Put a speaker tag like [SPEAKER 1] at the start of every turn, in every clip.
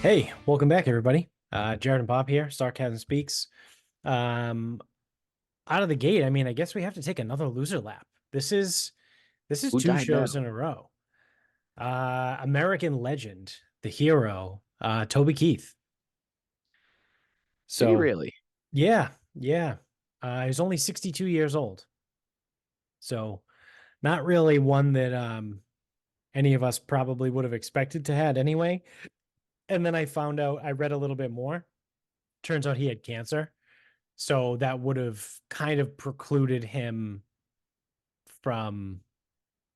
[SPEAKER 1] Hey, welcome back, everybody. Jared and Bob here. Sarcasm speaks. Um, Out of the gate, I mean, I guess we have to take another loser lap. This is
[SPEAKER 2] Who
[SPEAKER 1] two
[SPEAKER 2] died
[SPEAKER 1] shows
[SPEAKER 2] now?
[SPEAKER 1] in a row. American legend, the hero, Toby Keith.
[SPEAKER 2] Did he
[SPEAKER 1] So
[SPEAKER 2] really?
[SPEAKER 1] yeah. He's only 62 years old. So not really one that any of us probably would have expected to had anyway. And then I read a little bit more. Turns out he had cancer. So that would have kind of precluded him from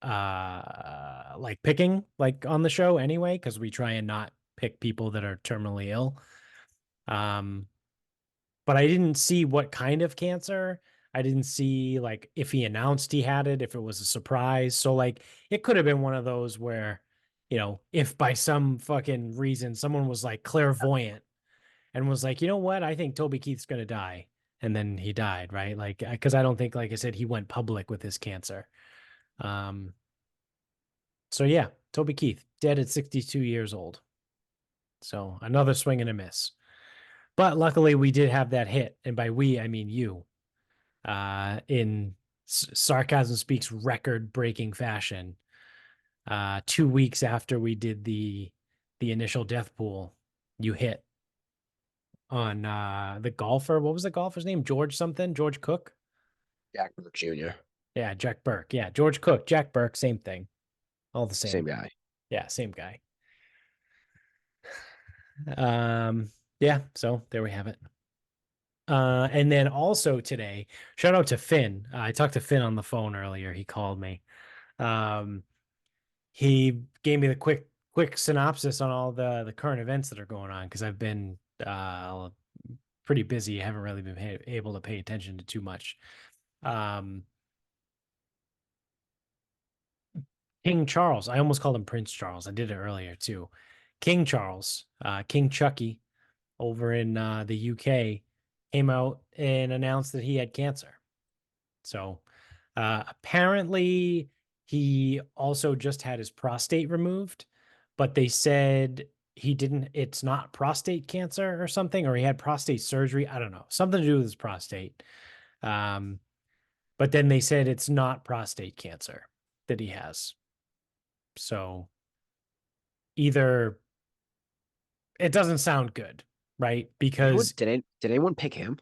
[SPEAKER 1] like picking like on the show anyway, because we try and not pick people that are terminally ill. Um, but I didn't see what kind of cancer. I didn't see like if he announced he had it, if it was a surprise. So like it could have been one of those where, if by some fucking reason someone was like clairvoyant and was like, you know what, I think Toby Keith's gonna die. And then he died, right? Like, because I don't think, like I said, he went public with his cancer. Um, so yeah, Toby Keith, dead at 62 years old. So another swing and a miss. But luckily we did have that hit. And by we, I mean you, in Sarcasm Speaks record breaking fashion. 2 weeks after we did the initial death pool, you hit on the golfer. What was the golfer's name? George something? George Cook?
[SPEAKER 2] Jack Burke Jr.
[SPEAKER 1] Yeah, Jack Burke. Yeah, George Cook, Jack Burke, same thing. All the
[SPEAKER 2] Same
[SPEAKER 1] same.
[SPEAKER 2] guy.
[SPEAKER 1] Yeah, same guy. Um, yeah, so there we have it. And then also today, shout out to Finn. I talked to Finn on the phone earlier. He called me. Um, he gave me the quick synopsis on all the current events that are going on because I've been pretty busy. I haven't really been able to pay attention to too much. Um, King Charles. I almost called him Prince Charles. I did it earlier too. King Charles, King Chucky over in the UK came out and announced that he had cancer. So apparently he also just had his prostate removed, but they said he didn't, it's not prostate cancer or something, or he had prostate surgery. I don't know, something to do with his prostate. Um, but then they said it's not prostate cancer that he has. So either it doesn't sound good, right?
[SPEAKER 2] Anyone
[SPEAKER 1] Because
[SPEAKER 2] did anyone pick him?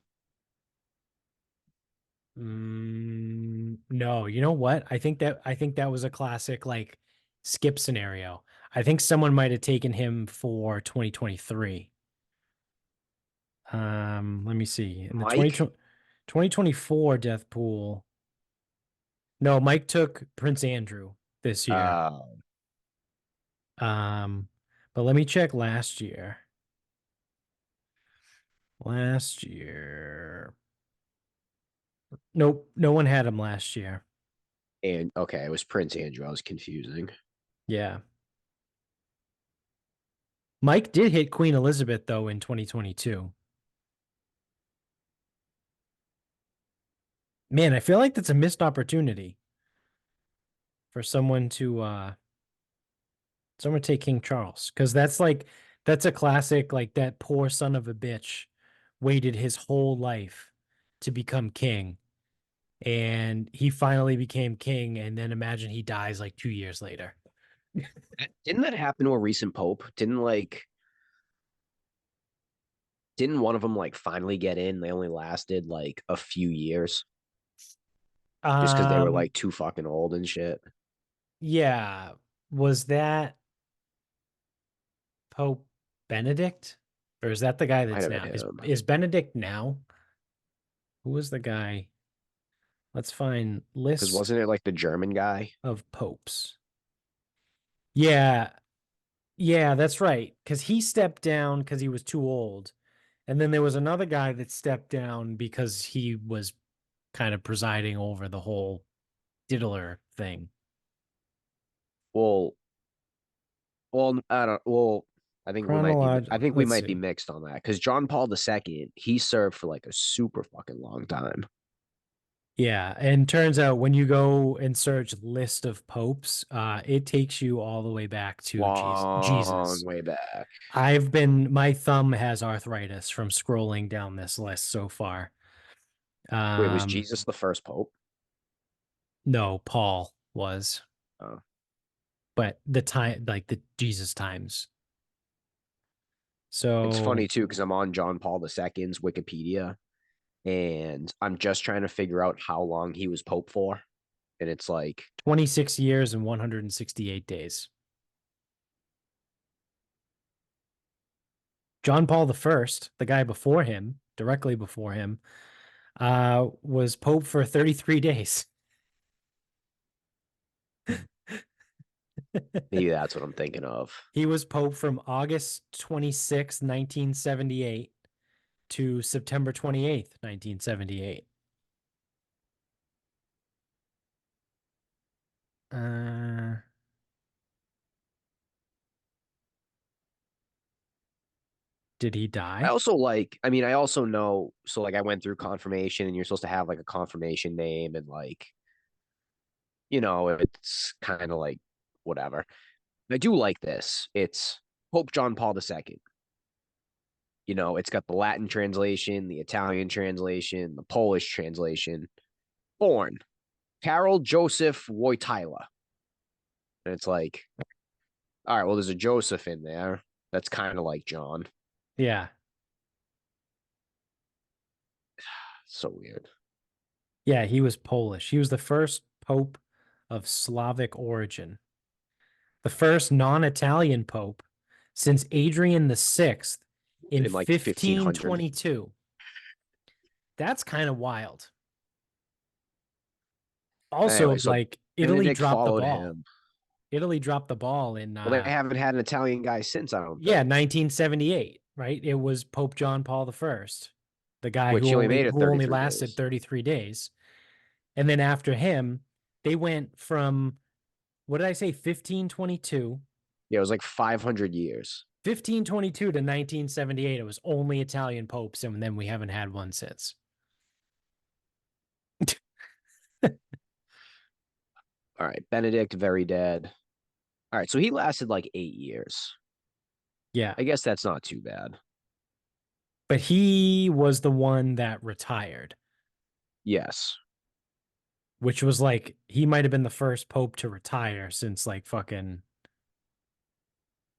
[SPEAKER 1] no, you know what? I think that was a classic like skip scenario. I think someone might have taken him for 2023. Let me see. In the
[SPEAKER 2] Mike?
[SPEAKER 1] 2024 death pool. No, Mike took Prince Andrew this year.
[SPEAKER 2] Uh,
[SPEAKER 1] Um, but let me check last year. Last year. Nope, no one had him last year.
[SPEAKER 2] and okay, it was Prince Andrew. I was confusing.
[SPEAKER 1] Yeah. Mike did hit Queen Elizabeth though in 2022. Man, I feel like that's a missed opportunity for someone to take King Charles because that's a classic, like that poor son of a bitch waited his whole life to become king and he finally became king, and then imagine he dies like 2 years later.
[SPEAKER 2] Didn't that happen to a recent pope? Didn't one of them like finally get in? They only lasted like a few years just because they were
[SPEAKER 1] Um
[SPEAKER 2] like too fucking old and shit.
[SPEAKER 1] yeah, was that Pope Benedict, or is that the guy
[SPEAKER 2] Might
[SPEAKER 1] that's
[SPEAKER 2] have been
[SPEAKER 1] now? Is
[SPEAKER 2] him.
[SPEAKER 1] is Benedict now? Who was the guy? Let's find
[SPEAKER 2] Because
[SPEAKER 1] list
[SPEAKER 2] wasn't it like the German guy?
[SPEAKER 1] of popes. Yeah, yeah, that's right. Because he stepped down because he was too old. And then there was another guy that stepped down because he was kind of presiding over the whole diddler thing.
[SPEAKER 2] Well, I don't. Well, I think we might be. I
[SPEAKER 1] Chronological,
[SPEAKER 2] think we
[SPEAKER 1] let's
[SPEAKER 2] might be
[SPEAKER 1] see.
[SPEAKER 2] mixed on that because John Paul II, he served for like a super fucking long time.
[SPEAKER 1] Yeah, and turns out when you go and search list of popes, it takes you all the way back to
[SPEAKER 2] Long
[SPEAKER 1] Jesus.
[SPEAKER 2] way back.
[SPEAKER 1] My thumb has arthritis from scrolling down this list so far.
[SPEAKER 2] Wait, was
[SPEAKER 1] Um,
[SPEAKER 2] Jesus the first pope?
[SPEAKER 1] no, Paul was,
[SPEAKER 2] Oh.
[SPEAKER 1] but the time, like the Jesus times.
[SPEAKER 2] It's
[SPEAKER 1] So
[SPEAKER 2] funny too, because I'm on John Paul II's Wikipedia and I'm just trying to figure out how long he was pope for. And it's like,
[SPEAKER 1] 26 years and 168 days. John Paul I, the guy before him, directly before him, was Pope for 33 days.
[SPEAKER 2] maybe that's what I'm thinking of.
[SPEAKER 1] He was Pope from August 26th, 1978 to September 28th, 1978. Uh, did he
[SPEAKER 2] I
[SPEAKER 1] die?
[SPEAKER 2] also like, I mean, I also know, so like I went through confirmation and you're supposed to have like a confirmation name and like, it's kind of like whatever. I do like this. It's Pope John Paul II. It's got the Latin translation, the Italian translation, the Polish translation. Born Karol Joseph Wojtyla. And it's like, all right, well, there's a Joseph in there. That's kind of like John.
[SPEAKER 1] Yeah.
[SPEAKER 2] So weird.
[SPEAKER 1] Yeah, he was Polish. He was the first Pope of Slavic origin, the first non-Italian Pope since Adrian the 6th in
[SPEAKER 2] In like 1500.
[SPEAKER 1] 1522. That's kind of wild. Also,
[SPEAKER 2] Anyway, so
[SPEAKER 1] like Italy
[SPEAKER 2] Benedict
[SPEAKER 1] dropped the
[SPEAKER 2] followed
[SPEAKER 1] ball.
[SPEAKER 2] him.
[SPEAKER 1] Italy dropped the ball in
[SPEAKER 2] Well, they haven't had an Italian guy since, I don't
[SPEAKER 1] yeah,
[SPEAKER 2] think,
[SPEAKER 1] 1978, right? It was Pope John Paul I, the guy
[SPEAKER 2] which
[SPEAKER 1] who
[SPEAKER 2] he only
[SPEAKER 1] only
[SPEAKER 2] made it
[SPEAKER 1] who only
[SPEAKER 2] 33
[SPEAKER 1] lasted
[SPEAKER 2] days.
[SPEAKER 1] 33 days. And then after him, they went from what did I say 1522
[SPEAKER 2] Yeah, it was like 500 years.
[SPEAKER 1] 1522 to 1978. It was only Italian popes and then we haven't had one since.
[SPEAKER 2] All right, Benedict, very dead. All right, so he lasted like 8 years.
[SPEAKER 1] Yeah.
[SPEAKER 2] I guess that's not too bad.
[SPEAKER 1] But he was the one that retired,
[SPEAKER 2] Yes.
[SPEAKER 1] which was like he might have been the first pope to retire since like fucking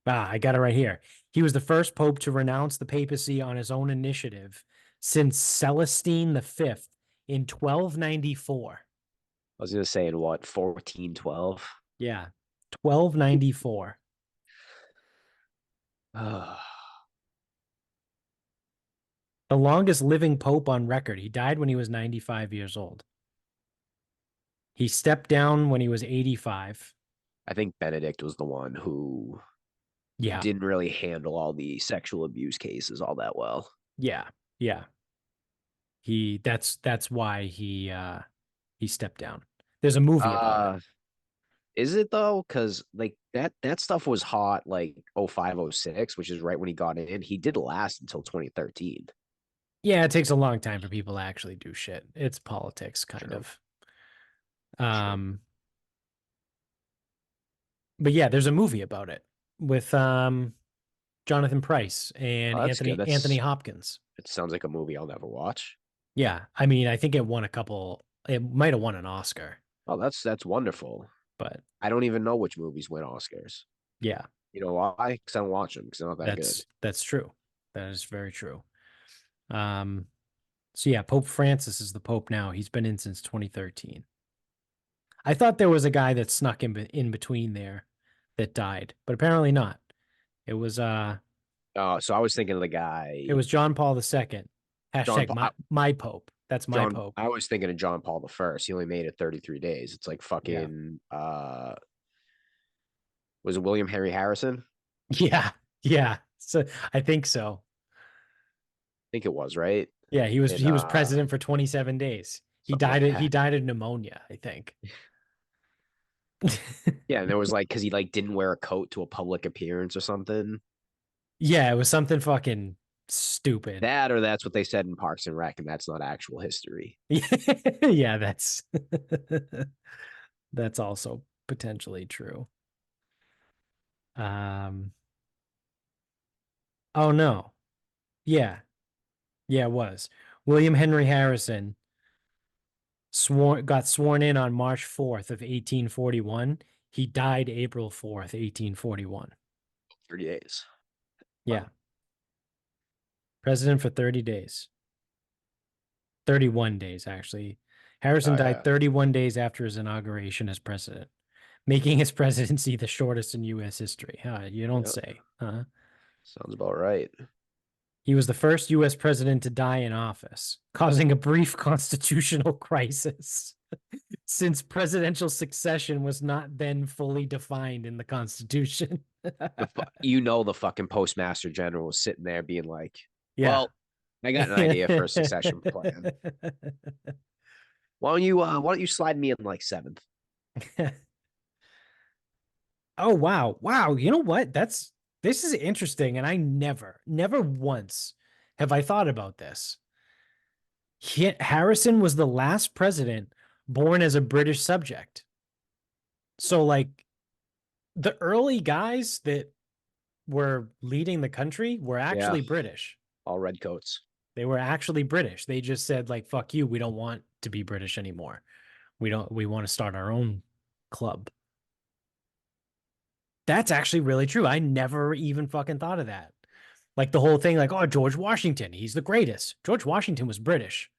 [SPEAKER 1] I got it right here. He was the first pope to renounce the papacy on his own initiative since Celestine V in 1294.
[SPEAKER 2] I was gonna say in what, 1412?
[SPEAKER 1] Yeah, 1294. The longest living pope on record. He died when he was 95 years old. He stepped down when he was 85.
[SPEAKER 2] I think Benedict was the one who
[SPEAKER 1] Yeah,
[SPEAKER 2] didn't really handle all the sexual abuse cases all that well.
[SPEAKER 1] yeah, yeah. That's why he stepped down. There's a movie about it.
[SPEAKER 2] Uh is it though? Because like that stuff was hot like 05, 06, which is right when he got in. He did last until 2013.
[SPEAKER 1] Yeah, it takes a long time for people to actually do shit. It's politics, kind
[SPEAKER 2] True.
[SPEAKER 1] of.
[SPEAKER 2] True.
[SPEAKER 1] Um, but yeah, there's a movie about it with Jonathan Price and
[SPEAKER 2] Oh, that's good.
[SPEAKER 1] Anthony Hopkins.
[SPEAKER 2] It sounds like a movie I'll never watch.
[SPEAKER 1] Yeah, I mean, I think it won a couple. It might have won an Oscar,
[SPEAKER 2] Oh, that's wonderful.
[SPEAKER 1] but
[SPEAKER 2] I don't even know which movies win Oscars.
[SPEAKER 1] yeah,
[SPEAKER 2] You know why? Because I don't watch them because they're not that good.
[SPEAKER 1] that's true. That is very true. Um, so yeah, Pope Francis is the Pope now. He's been in since 2013. I thought there was a guy that snuck in between there that died, but apparently not. It was
[SPEAKER 2] So I was thinking of the
[SPEAKER 1] it
[SPEAKER 2] guy
[SPEAKER 1] was John Paul II.
[SPEAKER 2] John
[SPEAKER 1] Hashtag
[SPEAKER 2] Paul.
[SPEAKER 1] my Pope. That's my
[SPEAKER 2] John.
[SPEAKER 1] Pope.
[SPEAKER 2] I was thinking of John Paul I. He only made it 33 days. It's like
[SPEAKER 1] Yeah.
[SPEAKER 2] fucking. Was it William Henry Harrison?
[SPEAKER 1] Yeah. Yeah. So I think so.
[SPEAKER 2] I think it was right.
[SPEAKER 1] Yeah,
[SPEAKER 2] And
[SPEAKER 1] he was president for 27 days.
[SPEAKER 2] something like
[SPEAKER 1] He
[SPEAKER 2] that.
[SPEAKER 1] died of pneumonia, I think.
[SPEAKER 2] Yeah, and there was like because he like didn't wear a coat to a public appearance or something.
[SPEAKER 1] Yeah, it was something fucking Stupid.
[SPEAKER 2] That or that's what they said in Parks and Rec, and that's not actual history.
[SPEAKER 1] Yeah, that's also potentially true. Um, oh no. Yeah. Yeah, it was. William Henry Harrison got sworn in on March 4th of 1841. He died April 4th, 1841.
[SPEAKER 2] 3 days.
[SPEAKER 1] Yeah. President for 30 days. 31 days, actually. Harrison
[SPEAKER 2] Oh
[SPEAKER 1] died
[SPEAKER 2] yeah.
[SPEAKER 1] 31 days after his inauguration as president, making his presidency the shortest in U.S. history. Huh, you don't
[SPEAKER 2] Yeah.
[SPEAKER 1] say. Huh?
[SPEAKER 2] Sounds about right.
[SPEAKER 1] He was the first U.S. president to die in office, causing a brief constitutional crisis, since presidential succession was not then fully defined in the Constitution.
[SPEAKER 2] The fucking postmaster general was sitting there being like,
[SPEAKER 1] Yeah.
[SPEAKER 2] "Well, I got an idea for a succession plan. Why don't you slide me in like seventh?"
[SPEAKER 1] Oh wow. Wow. You know what? This is interesting. And I never once have I thought about this. Harrison was the last president born as a British subject. So like the early guys that were leading the country were
[SPEAKER 2] Yeah,
[SPEAKER 1] actually British.
[SPEAKER 2] all red coats.
[SPEAKER 1] They were actually British. They just said like fuck you, we don't want to be British anymore. We want to start our own club. That's actually really true. I never even fucking thought of that. Like the whole thing, like, oh, George Washington, he's the greatest. George Washington was British.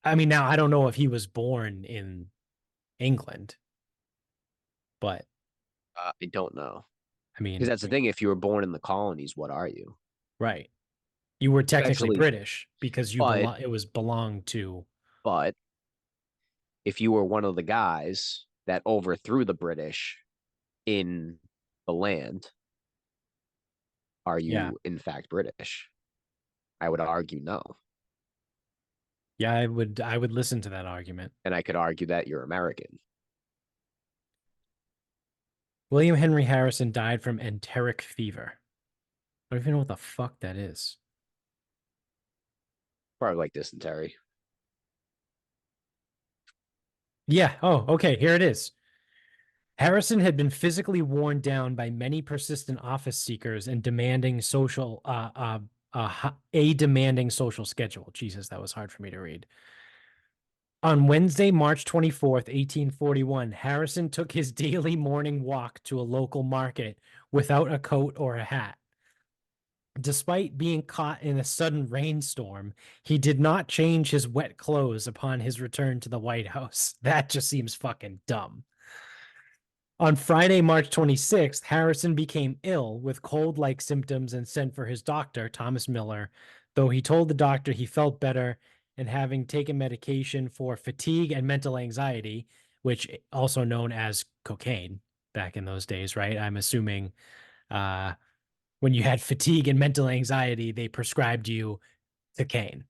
[SPEAKER 1] I mean, now I don't know if he was born in England, but
[SPEAKER 2] I don't know
[SPEAKER 1] I
[SPEAKER 2] because
[SPEAKER 1] mean,
[SPEAKER 2] that's the thing. If you were born in the colonies, what are you?
[SPEAKER 1] right. You were technically
[SPEAKER 2] Especially,
[SPEAKER 1] British because
[SPEAKER 2] but
[SPEAKER 1] it was belonged to.
[SPEAKER 2] but if you were one of the guys that overthrew the British in the land, are
[SPEAKER 1] Yeah.
[SPEAKER 2] you in fact British? I would argue no,
[SPEAKER 1] Yeah, I would listen to that argument.
[SPEAKER 2] and I could argue that you're American.
[SPEAKER 1] William Henry Harrison died from enteric fever. I don't even know what the fuck that is.
[SPEAKER 2] Probably like dysentery.
[SPEAKER 1] Yeah. Oh, okay. Here it is. Harrison had been physically worn down by many persistent office seekers and a demanding social schedule. Jesus, that was hard for me to read. On Wednesday, March 24th, 1841, Harrison took his daily morning walk to a local market without a coat or a hat. Despite being caught in a sudden rainstorm, he did not change his wet clothes upon his return to the White House. That just seems fucking dumb. On Friday, March 26th, Harrison became ill with cold like symptoms and sent for his doctor, Thomas Miller, though he told the doctor he felt better and having taken medication for fatigue and mental anxiety, which also known as cocaine back in those days, right? I'm assuming uh, when you had fatigue and mental anxiety, they prescribed you cocaine.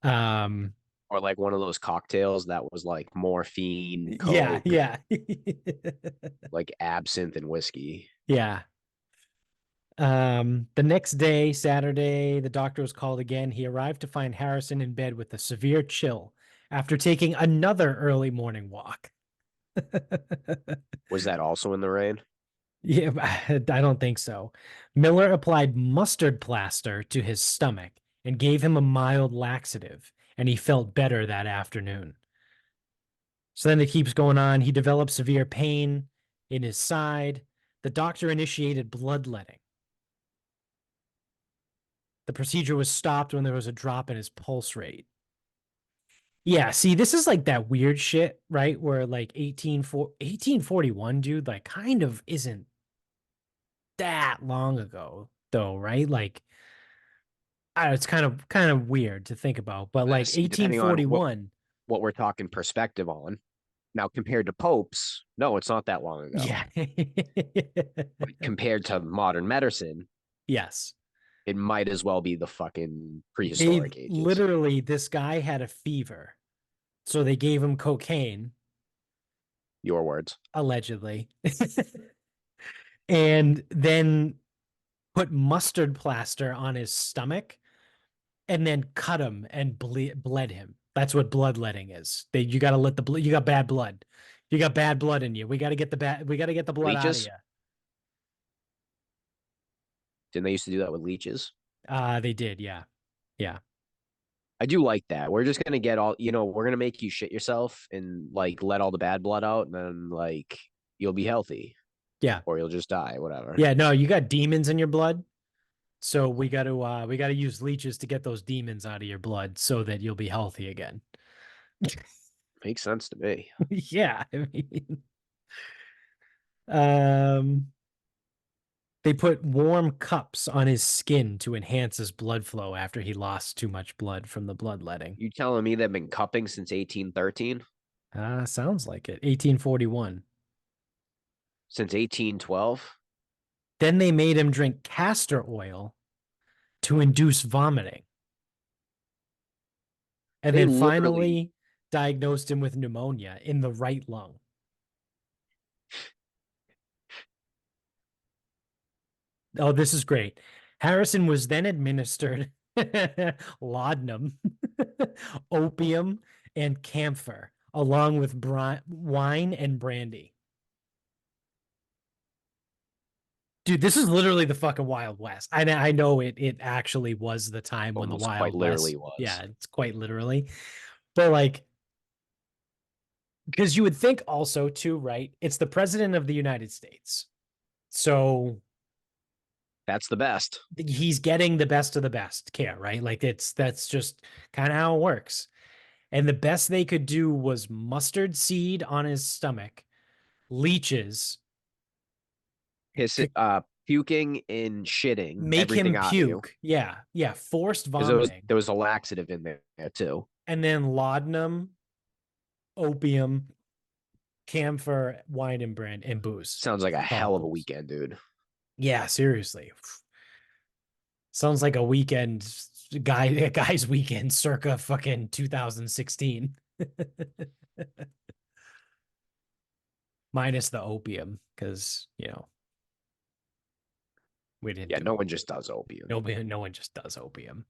[SPEAKER 1] Um,
[SPEAKER 2] Or like one of those cocktails that was like morphine,
[SPEAKER 1] yeah,
[SPEAKER 2] coke,
[SPEAKER 1] yeah,
[SPEAKER 2] like absinthe and whiskey.
[SPEAKER 1] yeah. The next day, Saturday, the doctor was called again. He arrived to find Harrison in bed with a severe chill after taking another early morning walk.
[SPEAKER 2] Was that also in the rain?
[SPEAKER 1] Yeah, I don't think so. Miller applied mustard plaster to his stomach and gave him a mild laxative, and he felt better that afternoon. So then it keeps going on. He developed severe pain in his side. The doctor initiated bloodletting. The procedure was stopped when there was a drop in his pulse rate. Yeah, see, this is like that weird shit, right? Where like 1841, dude, like kind of isn't that long ago, though, right? Like, it's kind of weird to think about, but like
[SPEAKER 2] See, depending on
[SPEAKER 1] 1841,
[SPEAKER 2] what we're talking perspective on. Now, compared to popes, no, it's not that long ago.
[SPEAKER 1] yeah.
[SPEAKER 2] But compared to modern medicine,
[SPEAKER 1] Yes.
[SPEAKER 2] it might as well be the fucking
[SPEAKER 1] They
[SPEAKER 2] prehistoric ages.
[SPEAKER 1] literally, this guy had a fever. So they gave him cocaine,
[SPEAKER 2] Your words.
[SPEAKER 1] allegedly. And then put mustard plaster on his stomach, and then cut him and bled him. That's what bloodletting is. You got to let the blood. You got bad blood. You got bad blood in you. We got to get the bad. We got to get the blood out of
[SPEAKER 2] Leeches?
[SPEAKER 1] you.
[SPEAKER 2] Didn't they used to do that with leeches?
[SPEAKER 1] They did. Yeah, yeah,
[SPEAKER 2] I do like that. We're just gonna get all, we're gonna make you shit yourself and like let all the bad blood out, and then like you'll be healthy
[SPEAKER 1] yeah,
[SPEAKER 2] or you'll just die, whatever.
[SPEAKER 1] yeah. No, you got demons in your blood. So we got to use leeches to get those demons out of your blood so that you'll be healthy again.
[SPEAKER 2] Makes sense to me.
[SPEAKER 1] Yeah, I mean, um, they put warm cups on his skin to enhance his blood flow after he lost too much blood from the bloodletting.
[SPEAKER 2] You telling me they've been cupping since 1813?
[SPEAKER 1] Sounds like it. 1841.
[SPEAKER 2] Since 1812?
[SPEAKER 1] Then they made him drink castor oil to induce vomiting. And
[SPEAKER 2] They
[SPEAKER 1] then
[SPEAKER 2] literally
[SPEAKER 1] finally diagnosed him with pneumonia in the right lung. Oh, this is great. Harrison was then administered laudanum, opium, and camphor, along with wine and brandy. Dude, this is literally the fucking Wild West. I know it actually was the time when the
[SPEAKER 2] almost quite
[SPEAKER 1] Wild
[SPEAKER 2] literally
[SPEAKER 1] West,
[SPEAKER 2] was.
[SPEAKER 1] yeah, it's quite literally. But like, because you would think also too, right? It's the president of the United States. So
[SPEAKER 2] That's the best.
[SPEAKER 1] he's getting the best of the best care, right? Like that's just kind of how it works. And the best they could do was mustard seed on his stomach, leeches
[SPEAKER 2] His
[SPEAKER 1] to
[SPEAKER 2] puking and shitting
[SPEAKER 1] make
[SPEAKER 2] everything
[SPEAKER 1] him
[SPEAKER 2] out of you.
[SPEAKER 1] puke. Yeah, yeah, forced
[SPEAKER 2] Because
[SPEAKER 1] vomiting.
[SPEAKER 2] there was a laxative in there too.
[SPEAKER 1] And then laudanum, opium, camphor, wine and brand and booze.
[SPEAKER 2] Sounds like a
[SPEAKER 1] Call it
[SPEAKER 2] hell of a
[SPEAKER 1] booze.
[SPEAKER 2] weekend, dude.
[SPEAKER 1] Yeah, seriously. Sounds like a weekend a guy's weekend circa fucking 2016. Minus the opium, because we didn't
[SPEAKER 2] Yeah,
[SPEAKER 1] do
[SPEAKER 2] no one
[SPEAKER 1] opium.
[SPEAKER 2] just does opium.
[SPEAKER 1] No one just does opium.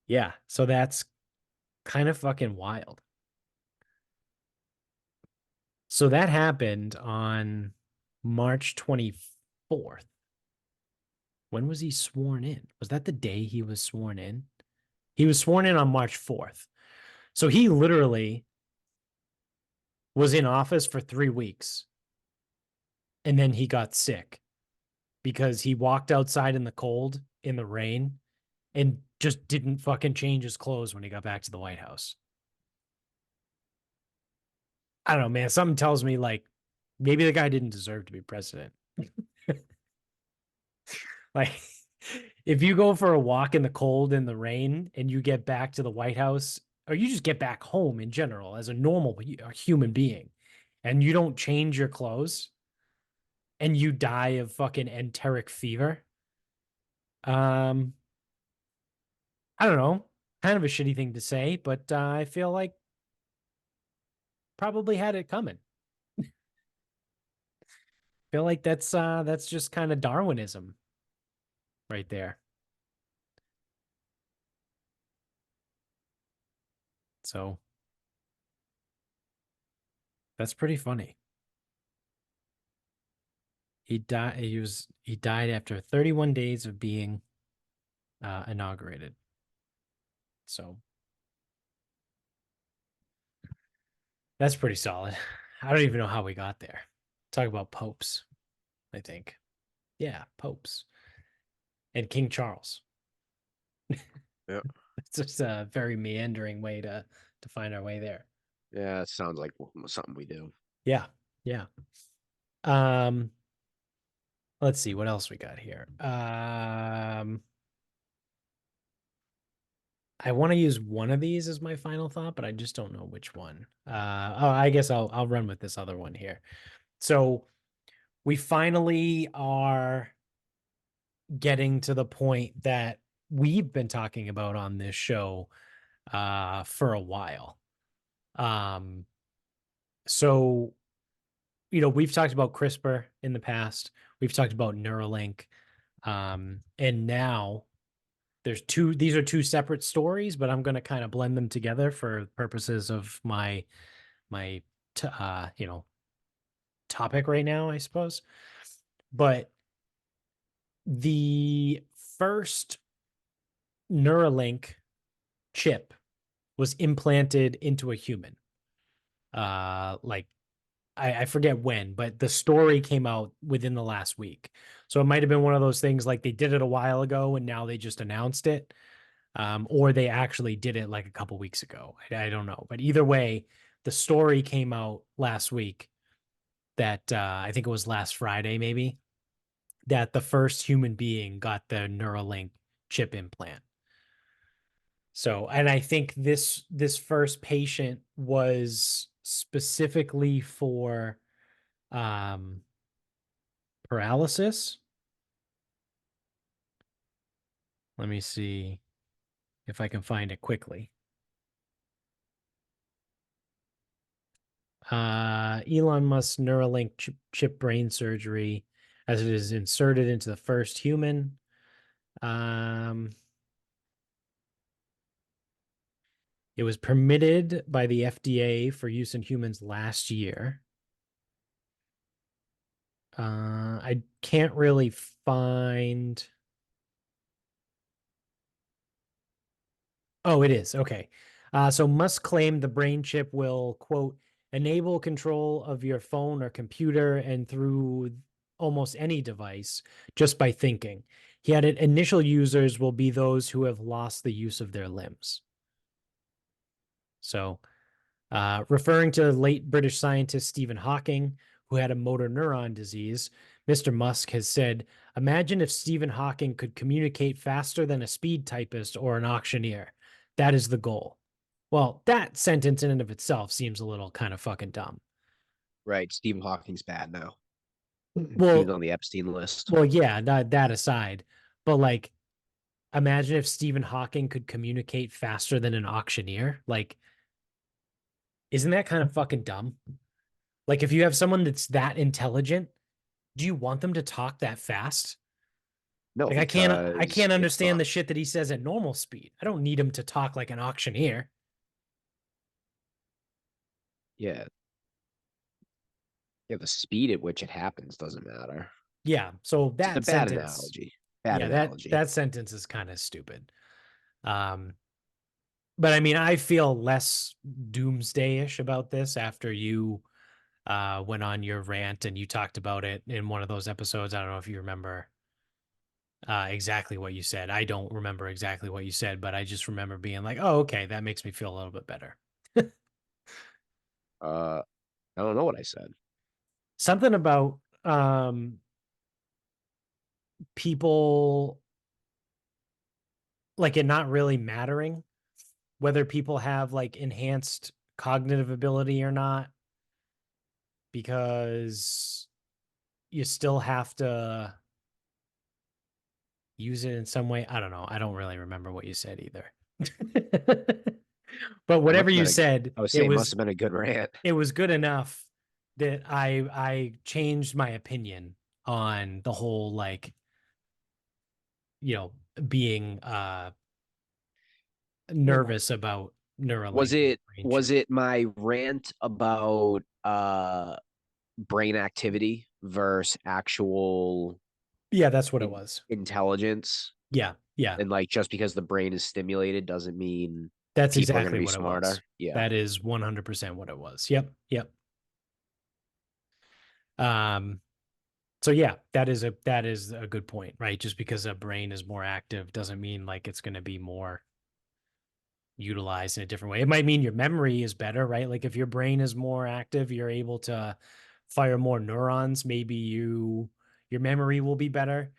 [SPEAKER 1] Yeah, so that's kind of fucking wild. So that happened on March 24th. When was he sworn in? Was that the day he was sworn in? He was sworn in on March 4th. So he literally was in office for 3 weeks and then he got sick because he walked outside in the cold, in the rain, and just didn't fucking change his clothes when he got back to the White House. I don't know, man. Something tells me like maybe the guy didn't deserve to be president. Like, if you go for a walk in the cold and the rain and you get back to the White House, or you just get back home in general as a normal human being, and you don't change your clothes and you die of fucking enteric fever, um, I don't know, kind of a shitty thing to say, but I feel like probably had it coming. Feel like that's just kind of Darwinism right there. So that's pretty funny. He died after 31 days of being inaugurated. So that's pretty solid. I don't even know how we got there. Talk about popes, I think. Yeah, popes and King Charles.
[SPEAKER 2] Yeah.
[SPEAKER 1] It's just a very meandering way to find our way there.
[SPEAKER 2] Yeah, it sounds like something we do.
[SPEAKER 1] Yeah, yeah. Um, let's see what else we got here. I want to use one of these as my final thought, but I just don't know which one. I guess I'll run with this other one here. So we finally are getting to the point that we've been talking about on this show for a while. Um, so we've talked about CRISPR in the past. We've talked about Neuralink. And now these are two separate stories, but I'm going to kind of blend them together for purposes of my, topic right now, I suppose. But the first Neuralink chip was implanted into a human. Like I forget when, but the story came out within the last week. So it might have been one of those things like they did it a while ago and now they just announced it. Or they actually did it like a couple weeks ago. I don't know. But either way, the story came out last week that I think it was last Friday, maybe, that the first human being got the Neuralink chip implant. So, and I think this first patient was specifically for um, paralysis. Let me see if I can find it quickly. Elon Musk's Neuralink chip brain surgery as it is inserted into the first human. It was permitted by the FDA for use in humans last year. I can't really find. Oh, it is. Okay. So Musk claimed the brain chip will, quote, enable control of your phone or computer and through almost any device just by thinking. He added initial users will be those who have lost the use of their limbs. So, referring to late British scientist Stephen Hawking, who had a motor neuron disease, Mr. Musk has said, imagine if Stephen Hawking could communicate faster than a speed typist or an auctioneer. That is the goal. Well, that sentence in and of itself seems a little kind of fucking dumb.
[SPEAKER 2] Right. Stephen Hawking's bad now. He's
[SPEAKER 1] Well,
[SPEAKER 2] on the Epstein list.
[SPEAKER 1] well, yeah, that aside, but like, imagine if Stephen Hawking could communicate faster than an auctioneer. Like, isn't that kind of fucking dumb? Like, if you have someone that's that intelligent, do you want them to talk that fast?
[SPEAKER 2] No,
[SPEAKER 1] Like, I
[SPEAKER 2] because
[SPEAKER 1] can't
[SPEAKER 2] it's
[SPEAKER 1] understand
[SPEAKER 2] not.
[SPEAKER 1] the shit that he says at normal speed. I don't need him to talk like an auctioneer.
[SPEAKER 2] Yeah, yeah. The speed at which it happens doesn't matter.
[SPEAKER 1] Yeah, so
[SPEAKER 2] It's a
[SPEAKER 1] that
[SPEAKER 2] bad
[SPEAKER 1] sentence,
[SPEAKER 2] analogy. Bad
[SPEAKER 1] yeah, that
[SPEAKER 2] analogy.
[SPEAKER 1] that sentence is kind of stupid. Um, but I mean, I feel less doomsday-ish about this after you went on your rant and you talked about it in one of those episodes. I don't know if you remember exactly what you said. I don't remember exactly what you said, but I just remember being like, "Oh, okay, that makes me feel a little bit better."
[SPEAKER 2] Uh, I don't know what I said.
[SPEAKER 1] Something about people like it not really mattering whether people have like enhanced cognitive ability or not because you still have to use it in some way. I don't know. I don't really remember what you said either. But
[SPEAKER 2] I
[SPEAKER 1] whatever
[SPEAKER 2] must have
[SPEAKER 1] you
[SPEAKER 2] been a.
[SPEAKER 1] said,
[SPEAKER 2] I would say it must have been a good rant.
[SPEAKER 1] it was good enough that I changed my opinion on the whole like, you know, being nervous about
[SPEAKER 2] Was
[SPEAKER 1] Neuralink and
[SPEAKER 2] it
[SPEAKER 1] brain
[SPEAKER 2] was
[SPEAKER 1] chip.
[SPEAKER 2] it my rant about brain activity versus actual
[SPEAKER 1] Yeah, that's what it
[SPEAKER 2] in,
[SPEAKER 1] was.
[SPEAKER 2] intelligence?
[SPEAKER 1] Yeah, yeah.
[SPEAKER 2] And like just because the brain is stimulated doesn't mean
[SPEAKER 1] That's
[SPEAKER 2] people are going to
[SPEAKER 1] exactly
[SPEAKER 2] be
[SPEAKER 1] what it was.
[SPEAKER 2] smarter. Yeah.
[SPEAKER 1] That is 100% what it was. Yep, yep. Um, so yeah, that is a good point, right? Just because a brain is more active doesn't mean like it's going to be more utilized in a different way. It might mean your memory is better, right? Like if your brain is more active, you're able to fire more neurons. Maybe your memory will be better.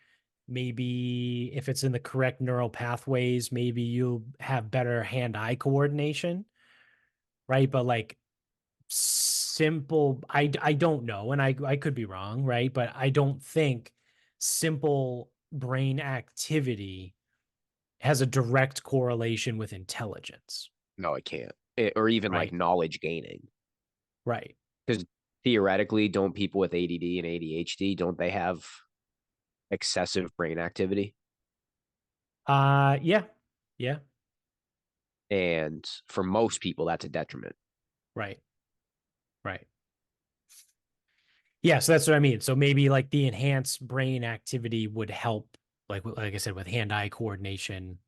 [SPEAKER 1] Maybe if it's in the correct neural pathways, maybe you'll have better hand-eye coordination, right? But like simple, I don't know, and I could be wrong, right? But I don't think simple brain activity has a direct correlation with intelligence.
[SPEAKER 2] No, it can't. Or even like
[SPEAKER 1] Right.
[SPEAKER 2] knowledge gaining.
[SPEAKER 1] Right.
[SPEAKER 2] Because theoretically, don't people with ADD and ADHD, don't they have excessive brain activity?
[SPEAKER 1] Yeah. Yeah.
[SPEAKER 2] And for most people, that's a detriment.
[SPEAKER 1] Right. Right. Yeah, so that's what I mean. So maybe like the enhanced brain activity would help, like I said, with hand-eye coordination,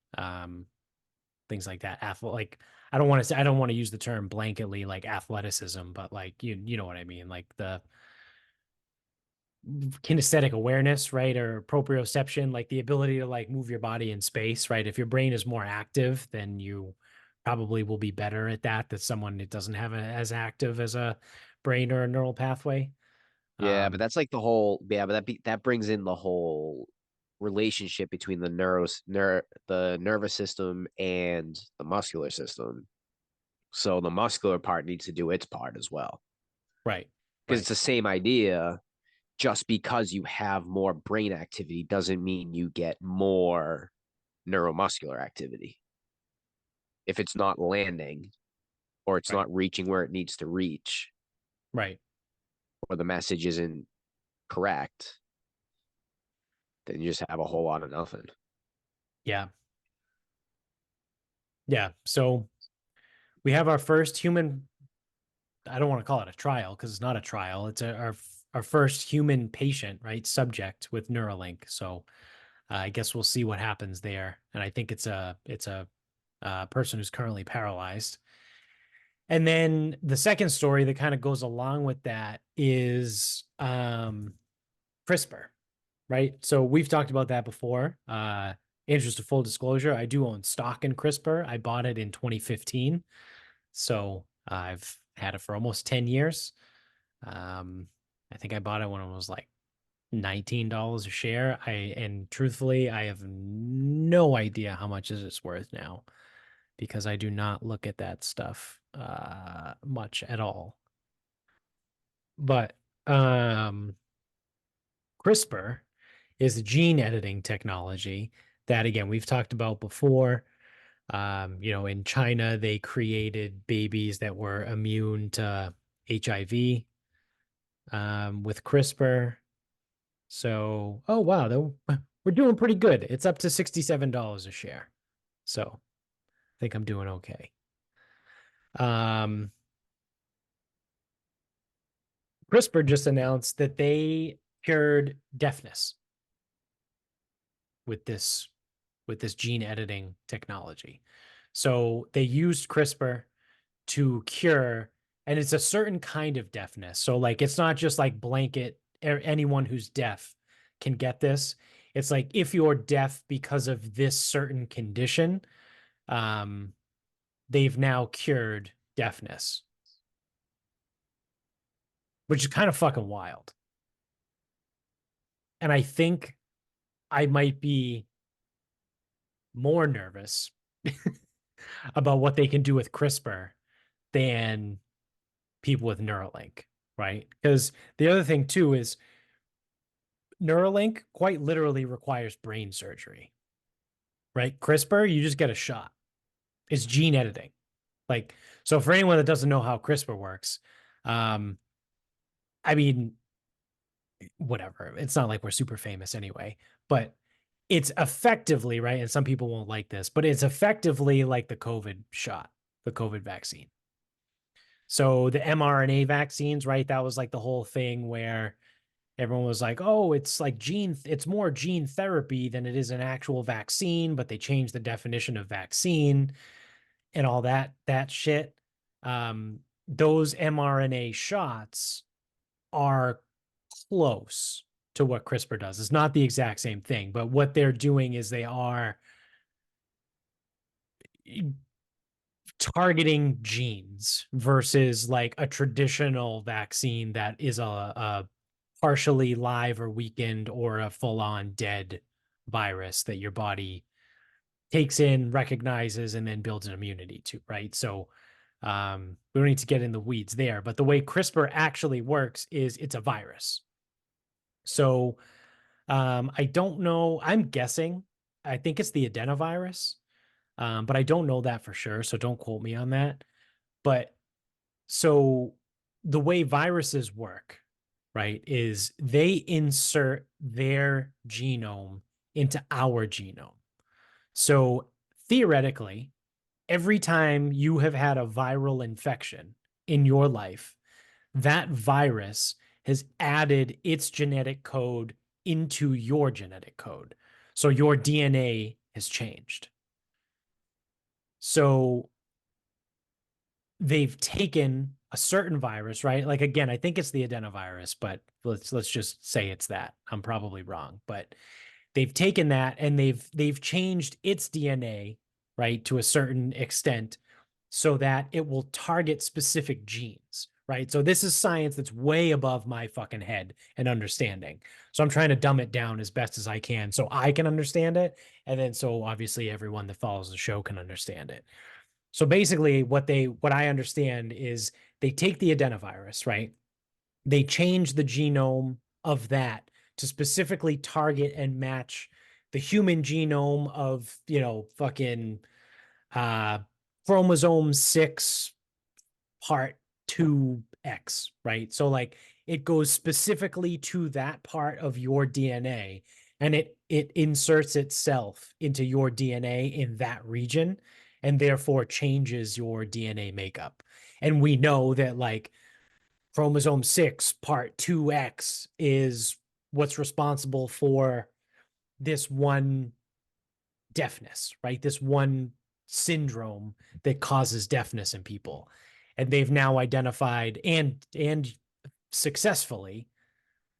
[SPEAKER 1] things like that. Like I don't want to use the term blanketly like athleticism, but like you know what I mean, like the kinesthetic awareness, right, or proprioception, like the ability to like move your body in space, right? If your brain is more active, then you probably will be better at that. That someone that doesn't have as active as a brain or a neural pathway.
[SPEAKER 2] Yeah, but
[SPEAKER 1] Um,
[SPEAKER 2] that's like the whole, yeah, but that brings in the whole relationship between the nervous system and the muscular system. So the muscular part needs to do its part as well.
[SPEAKER 1] right,
[SPEAKER 2] Because it's
[SPEAKER 1] right.
[SPEAKER 2] the same idea. Just because you have more brain activity doesn't mean you get more neuromuscular activity. If it's not landing or it's
[SPEAKER 1] Right.
[SPEAKER 2] not reaching where it needs to reach,
[SPEAKER 1] Right.
[SPEAKER 2] or the message isn't correct, then you just have a whole lot of nothing.
[SPEAKER 1] Yeah. Yeah. So we have our first human, I don't want to call it a trial because it's not a trial. It's our first human patient, right? Subject with Neuralink. So I guess we'll see what happens there. And I think it's a person who's currently paralyzed. And then the second story that kind of goes along with that is CRISPR, right? So we've talked about that before. Interest of full disclosure, I do own stock in CRISPR. I bought it in 2015. So I've had it for almost 10 years. Um, I think I bought it when it was like $19 a share. And truthfully, I have no idea how much is it's worth now because I do not look at that stuff much at all. But CRISPR is a gene editing technology that, again, we've talked about before. In China, they created babies that were immune to HIV with CRISPR. So, oh wow, we're doing pretty good. It's up to $67 a share. So I think I'm doing okay. Um, CRISPR just announced that they cured deafness with this with this gene editing technology. So they used CRISPR to cure, and it's a certain kind of deafness. So like it's not just like blanket anyone who's deaf can get this. It's like if you're deaf because of this certain condition, um, they've now cured deafness, which is kind of fucking wild. And I think I might be more nervous about what they can do with CRISPR than people with Neuralink, right? Because the other thing too is Neuralink quite literally requires brain surgery, right? CRISPR, you just get a shot. It's gene editing. Like, so for anyone that doesn't know how CRISPR works, um, I mean, whatever. It's not like we're super famous anyway, but it's effectively, right? And some people won't like this, but it's effectively like the COVID shot, the COVID vaccine. So the mRNA vaccines, right? That was like the whole thing where everyone was like, oh, it's like it's more gene therapy than it is an actual vaccine, but they changed the definition of vaccine and all that shit. Those mRNA shots are close to what CRISPR does. It's not the exact same thing, but what they're doing is they are targeting genes versus like a traditional vaccine that is a partially live or weakened or a full-on dead virus that your body takes in, recognizes, and then builds an immunity to, right? So we don't need to get in the weeds there, but the way CRISPR actually works is it's a virus. So I don't know. I'm guessing. I think it's the adenovirus, but I don't know that for sure. So don't quote me on that. But so the way viruses work, right, is they insert their genome into our genome. So theoretically, every time you have had a viral infection in your life, that virus has added its genetic code into your genetic code. So your DNA has changed. So they've taken a certain virus, right? Like again, I think it's the adenovirus, but let's just say it's that. I'm probably wrong, but they've taken that and they've changed its DNA, right, to a certain extent so that it will target specific genes, right? So this is science that's way above my fucking head and understanding. So I'm trying to dumb it down as best as I can so I can understand it, and then so obviously everyone that follows the show can understand it. So basically what I understand is they take the adenovirus, right? They change the genome of that to specifically target and match the human genome of, fucking uh chromosome 6 part 2X, right? So like it goes specifically to that part of your DNA and it inserts itself into your DNA in that region and therefore changes your DNA makeup. And we know that like chromosome 6 part 2X is what's responsible for this one deafness, right? This one syndrome that causes deafness in people. And they've now identified and successfully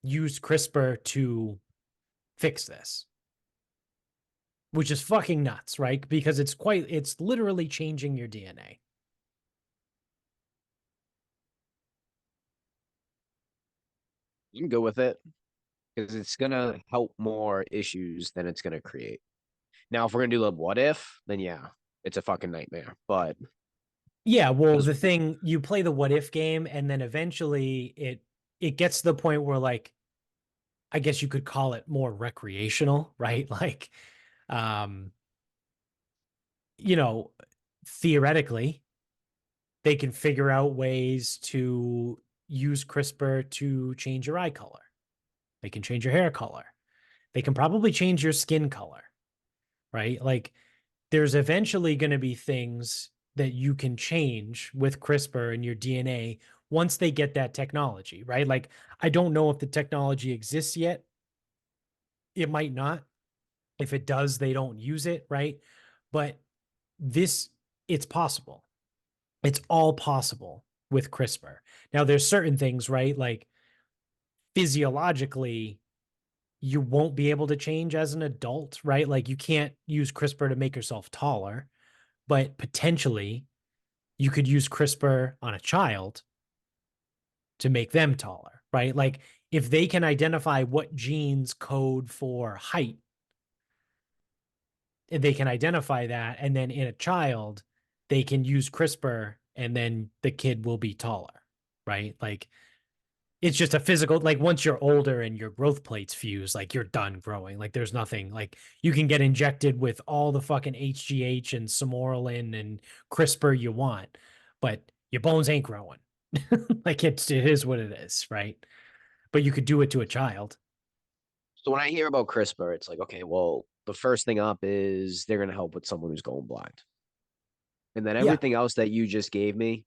[SPEAKER 1] used CRISPR to fix this, which is fucking nuts, right? Because it's literally changing your DNA.
[SPEAKER 2] You can go with it because it's gonna help more issues than it's gonna create. Now, if we're gonna do the what if, then yeah, it's a fucking nightmare. But
[SPEAKER 1] Yeah, well,
[SPEAKER 2] because
[SPEAKER 1] the thing you play the what if game, and then eventually it gets to the point where like I guess you could call it more recreational, right? Like, um, you know, theoretically, they can figure out ways to use CRISPR to change your eye color. They can change your hair color. They can probably change your skin color, right? Like, there's eventually going to be things that you can change with CRISPR in your DNA once they get that technology, right? Like, I don't know if the technology exists yet. It might not. If it does, they don't use it, right? But this, it's possible. It's all possible with CRISPR. Now, there's certain things, right? Like physiologically, you won't be able to change as an adult, right? Like you can't use CRISPR to make yourself taller, but potentially you could use CRISPR on a child to make them taller, right? Like if they can identify what genes code for height, they can identify that. And then in a child, they can use CRISPR and then the kid will be taller, right? Like it's just a physical, like once you're older and your growth plates fuse, like you're done growing. Like there's nothing like you can get injected with all the fucking HGH and Somorelin and CRISPR you want, but your bones ain't growing. Like it is what it is, right? But you could do it to a child.
[SPEAKER 2] so when I hear about CRISPR, it's like, okay, well, the first thing up is they're gonna help with someone who's going blind. And then
[SPEAKER 1] Yeah.
[SPEAKER 2] everything else that you just gave me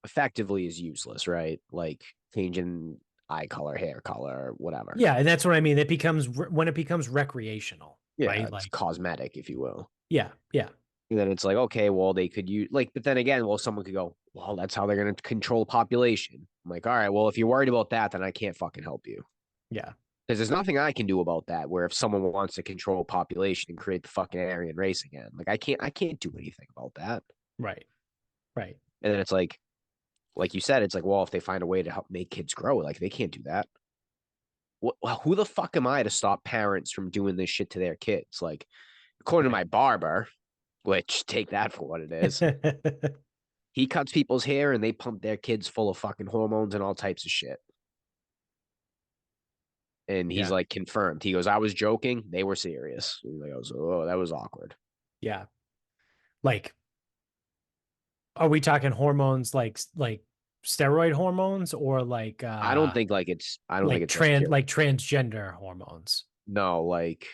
[SPEAKER 2] effectively is useless, right? Like changing eye color, hair color, whatever.
[SPEAKER 1] Yeah. And that's what I mean. It becomes when it becomes recreational,
[SPEAKER 2] Yeah,
[SPEAKER 1] right?
[SPEAKER 2] it's
[SPEAKER 1] Like,
[SPEAKER 2] cosmetic, if you will.
[SPEAKER 1] yeah. Yeah.
[SPEAKER 2] And then it's like, okay, well, they could use like, but then again, well, someone could go, well, that's how they're going to control population. I'm like, all right, well, if you're worried about that, then I can't fucking help you
[SPEAKER 1] Yeah.
[SPEAKER 2] because there's nothing I can do about that. Where if someone wants to control population and create the fucking Aryan race again, like I can't do anything about that.
[SPEAKER 1] Right. Right.
[SPEAKER 2] And then it's like you said, it's like, well, if they find a way to help make kids grow, like they can't do that. Well, who the fuck am I to stop parents from doing this shit to their kids? Like, according to
[SPEAKER 1] Right.
[SPEAKER 2] my barber, which take that for what it is, he cuts people's hair and they pump their kids full of fucking hormones and all types of shit. And he's
[SPEAKER 1] Yeah.
[SPEAKER 2] like confirmed. He goes, I was joking. They were serious. And he goes, oh, that was awkward.
[SPEAKER 1] Yeah. Like, are we talking hormones like steroid hormones or
[SPEAKER 2] I don't think it's just cure.
[SPEAKER 1] like transgender hormones?
[SPEAKER 2] No, like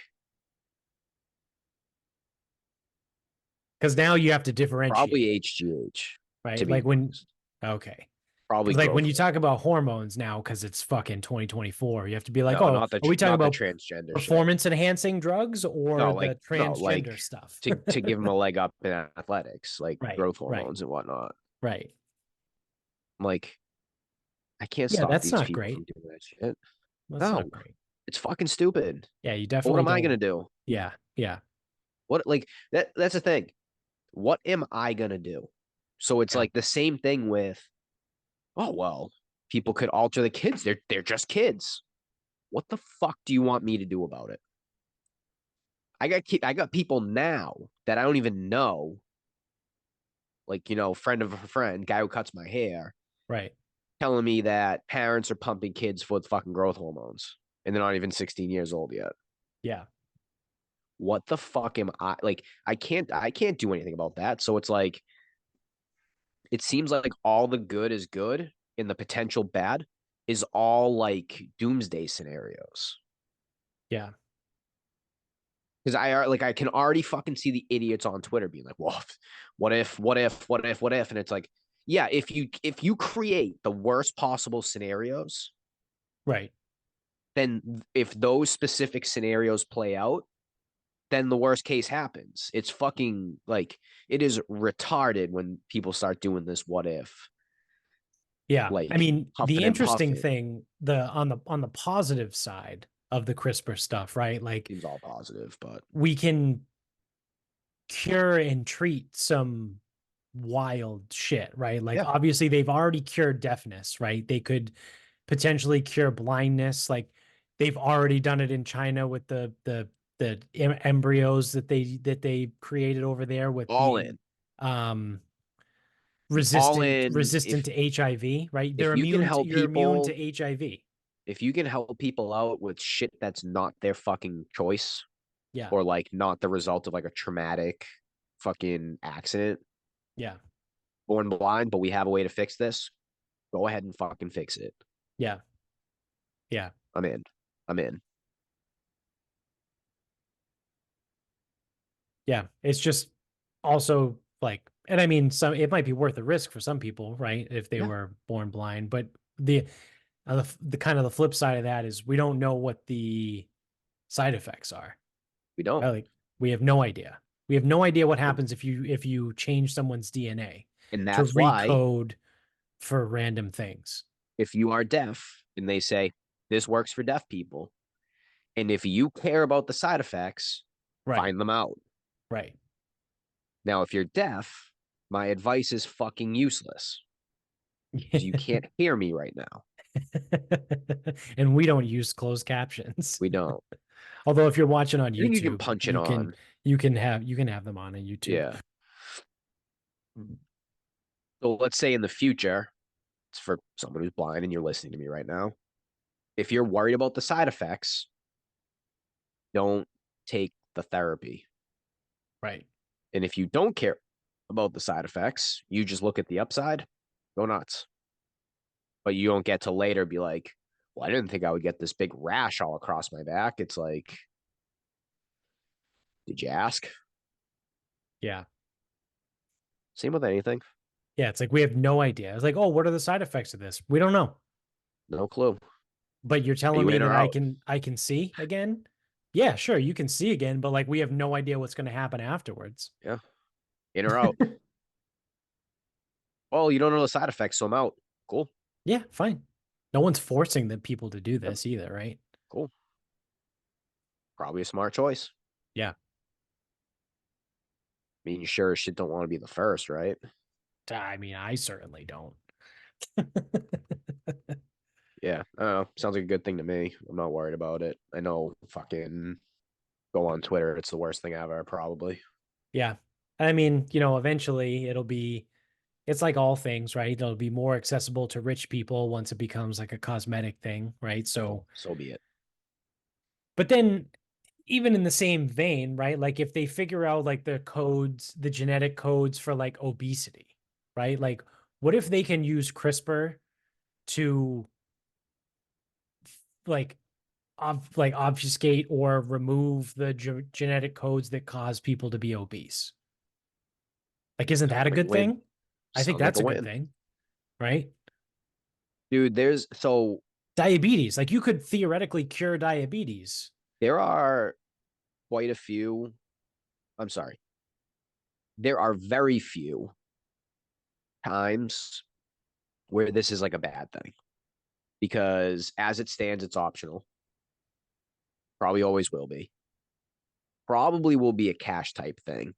[SPEAKER 1] Because now you have to
[SPEAKER 2] probably
[SPEAKER 1] differentiate,
[SPEAKER 2] HGH, to
[SPEAKER 1] right?
[SPEAKER 2] be
[SPEAKER 1] Like when
[SPEAKER 2] honest.
[SPEAKER 1] okay.
[SPEAKER 2] Probably
[SPEAKER 1] Because like when
[SPEAKER 2] growth
[SPEAKER 1] you talk
[SPEAKER 2] hormone.
[SPEAKER 1] about hormones now, because it's fucking 2024, you have to be like,
[SPEAKER 2] No,
[SPEAKER 1] oh, are we talking
[SPEAKER 2] not the
[SPEAKER 1] about
[SPEAKER 2] transgender shit.
[SPEAKER 1] performance enhancing drugs or the
[SPEAKER 2] No, like
[SPEAKER 1] transgender stuff?
[SPEAKER 2] to give them a leg up in athletics, like
[SPEAKER 1] Right,
[SPEAKER 2] growth
[SPEAKER 1] right,
[SPEAKER 2] hormones and whatnot.
[SPEAKER 1] right.
[SPEAKER 2] I'm like, I can't
[SPEAKER 1] Yeah,
[SPEAKER 2] stop
[SPEAKER 1] that's
[SPEAKER 2] these
[SPEAKER 1] not
[SPEAKER 2] people
[SPEAKER 1] great.
[SPEAKER 2] from doing that shit.
[SPEAKER 1] That's not
[SPEAKER 2] No,
[SPEAKER 1] great.
[SPEAKER 2] it's fucking stupid.
[SPEAKER 1] Yeah, you
[SPEAKER 2] But what
[SPEAKER 1] definitely
[SPEAKER 2] am I
[SPEAKER 1] don't.
[SPEAKER 2] gonna do?
[SPEAKER 1] Yeah, yeah,
[SPEAKER 2] What like that's the thing. What am I gonna do? So it's
[SPEAKER 1] yeah,
[SPEAKER 2] like the same thing with, oh well, people could alter the kids. They're just kids. What the fuck do you want me to do about it? I got people now that I don't even know, like friend of a friend, guy who cuts my hair,
[SPEAKER 1] right.
[SPEAKER 2] telling me that parents are pumping kids full of fucking growth hormones and they're not even 16 years old yet.
[SPEAKER 1] Yeah,
[SPEAKER 2] What the fuck am I like? I can't do anything about that. So it's like it seems like all the good is good and the potential bad is all like doomsday scenarios.
[SPEAKER 1] yeah,
[SPEAKER 2] Because I can already fucking see the idiots on Twitter being like, "Well, what if?" And it's like, yeah, if you create the worst possible scenarios,
[SPEAKER 1] right.
[SPEAKER 2] then if those specific scenarios play out, then the worst case happens. It's fucking like it is retarded when people start doing this. What if
[SPEAKER 1] Yeah. I
[SPEAKER 2] like
[SPEAKER 1] mean, the
[SPEAKER 2] huffing and
[SPEAKER 1] interesting
[SPEAKER 2] puffing
[SPEAKER 1] thing, the on the positive side of the CRISPR stuff, right? Like
[SPEAKER 2] seems all positive, but
[SPEAKER 1] we can cure and treat some wild shit, right? Like
[SPEAKER 2] yeah,
[SPEAKER 1] obviously they've already cured deafness, right? They could potentially cure blindness. Like they've already done it in China with the embryos that they created over there with
[SPEAKER 2] all
[SPEAKER 1] being
[SPEAKER 2] in,
[SPEAKER 1] um
[SPEAKER 2] all
[SPEAKER 1] resistant
[SPEAKER 2] in.
[SPEAKER 1] resistant to HIV, right?
[SPEAKER 2] If you can help
[SPEAKER 1] You're immune to
[SPEAKER 2] people
[SPEAKER 1] HIV.
[SPEAKER 2] if you can help people out with shit that's not their fucking choice
[SPEAKER 1] Yeah.
[SPEAKER 2] or like not the result of like a traumatic fucking accident,
[SPEAKER 1] Yeah.
[SPEAKER 2] born blind, but we have a way to fix this, go ahead and fucking fix it.
[SPEAKER 1] Yeah. Yeah.
[SPEAKER 2] I'm in. I'm in.
[SPEAKER 1] Yeah. It's just also like, and I mean, some it might be worth the risk for some people, right? If they
[SPEAKER 2] Yeah,
[SPEAKER 1] were born blind, but the kind of the flip side of that is we don't know what the side effects are.
[SPEAKER 2] we don't.
[SPEAKER 1] Right? Like we have no idea. We have no idea what
[SPEAKER 2] No.
[SPEAKER 1] happens if you change someone's DNA
[SPEAKER 2] And
[SPEAKER 1] to
[SPEAKER 2] that's why
[SPEAKER 1] recode for random things.
[SPEAKER 2] if you are deaf and they say this works for deaf people, and if you care about the side effects,
[SPEAKER 1] Right.
[SPEAKER 2] find them out.
[SPEAKER 1] Right.
[SPEAKER 2] Now, if you're deaf, my advice is fucking useless because you can't hear me right now.
[SPEAKER 1] And we don't use closed captions.
[SPEAKER 2] We don't.
[SPEAKER 1] Although if you're watching on
[SPEAKER 2] I think you can
[SPEAKER 1] YouTube,
[SPEAKER 2] punch it on.
[SPEAKER 1] you can have them on a YouTube.
[SPEAKER 2] Yeah. So let's say in the future, it's for someone who's blind and you're listening to me right now. If you're worried about the side effects, don't take the therapy.
[SPEAKER 1] Right.
[SPEAKER 2] And if you don't care about the side effects, you just look at the upside, go nuts. But you don't get to later be like, well, I didn't think I would get this big rash all across my back. It's like, did you ask?
[SPEAKER 1] Yeah.
[SPEAKER 2] Same with anything.
[SPEAKER 1] Yeah. It's like we have no idea. It's like, oh, what are the side effects of this? We don't know.
[SPEAKER 2] No clue.
[SPEAKER 1] But you're
[SPEAKER 2] Are
[SPEAKER 1] telling
[SPEAKER 2] you
[SPEAKER 1] me
[SPEAKER 2] in
[SPEAKER 1] that
[SPEAKER 2] or out?
[SPEAKER 1] I can see again? Yeah, sure, you can see again, but like we have no idea what's going to happen afterwards.
[SPEAKER 2] Yeah. In or out? Oh, you don't know the side effects, so I'm out. Cool.
[SPEAKER 1] Yeah, fine. No one's forcing the people to do
[SPEAKER 2] Yep.
[SPEAKER 1] this either, right?
[SPEAKER 2] Cool. Probably a smart choice.
[SPEAKER 1] Yeah.
[SPEAKER 2] I mean, you sure as shit don't want to be the first, right?
[SPEAKER 1] I mean, I certainly don't.
[SPEAKER 2] Yeah. I don't know. Sounds like a good thing to me. I'm not worried about it. I know fucking go on Twitter. It's the worst thing ever, probably.
[SPEAKER 1] Yeah. I mean, eventually it's like all things, right? It'll be more accessible to rich people once it becomes like a cosmetic thing, right?
[SPEAKER 2] Well,
[SPEAKER 1] So,
[SPEAKER 2] so be it.
[SPEAKER 1] but then even in the same vein, right? Like if they figure out like the genetic codes for like obesity, right? Like What if they can use CRISPR to like like obfuscate or remove the genetic codes that cause people to be obese? Like, isn't
[SPEAKER 2] Sounds
[SPEAKER 1] that a
[SPEAKER 2] like a
[SPEAKER 1] good
[SPEAKER 2] win.
[SPEAKER 1] thing? I think
[SPEAKER 2] Sounds like
[SPEAKER 1] that's
[SPEAKER 2] a
[SPEAKER 1] a good
[SPEAKER 2] win.
[SPEAKER 1] thing, right?
[SPEAKER 2] Dude,
[SPEAKER 1] Diabetes, like you could theoretically cure diabetes.
[SPEAKER 2] there are quite a few. I'm sorry. There are very few times where this is like a bad thing because as it stands, it's optional. Probably always will be. Probably will be a cash type thing,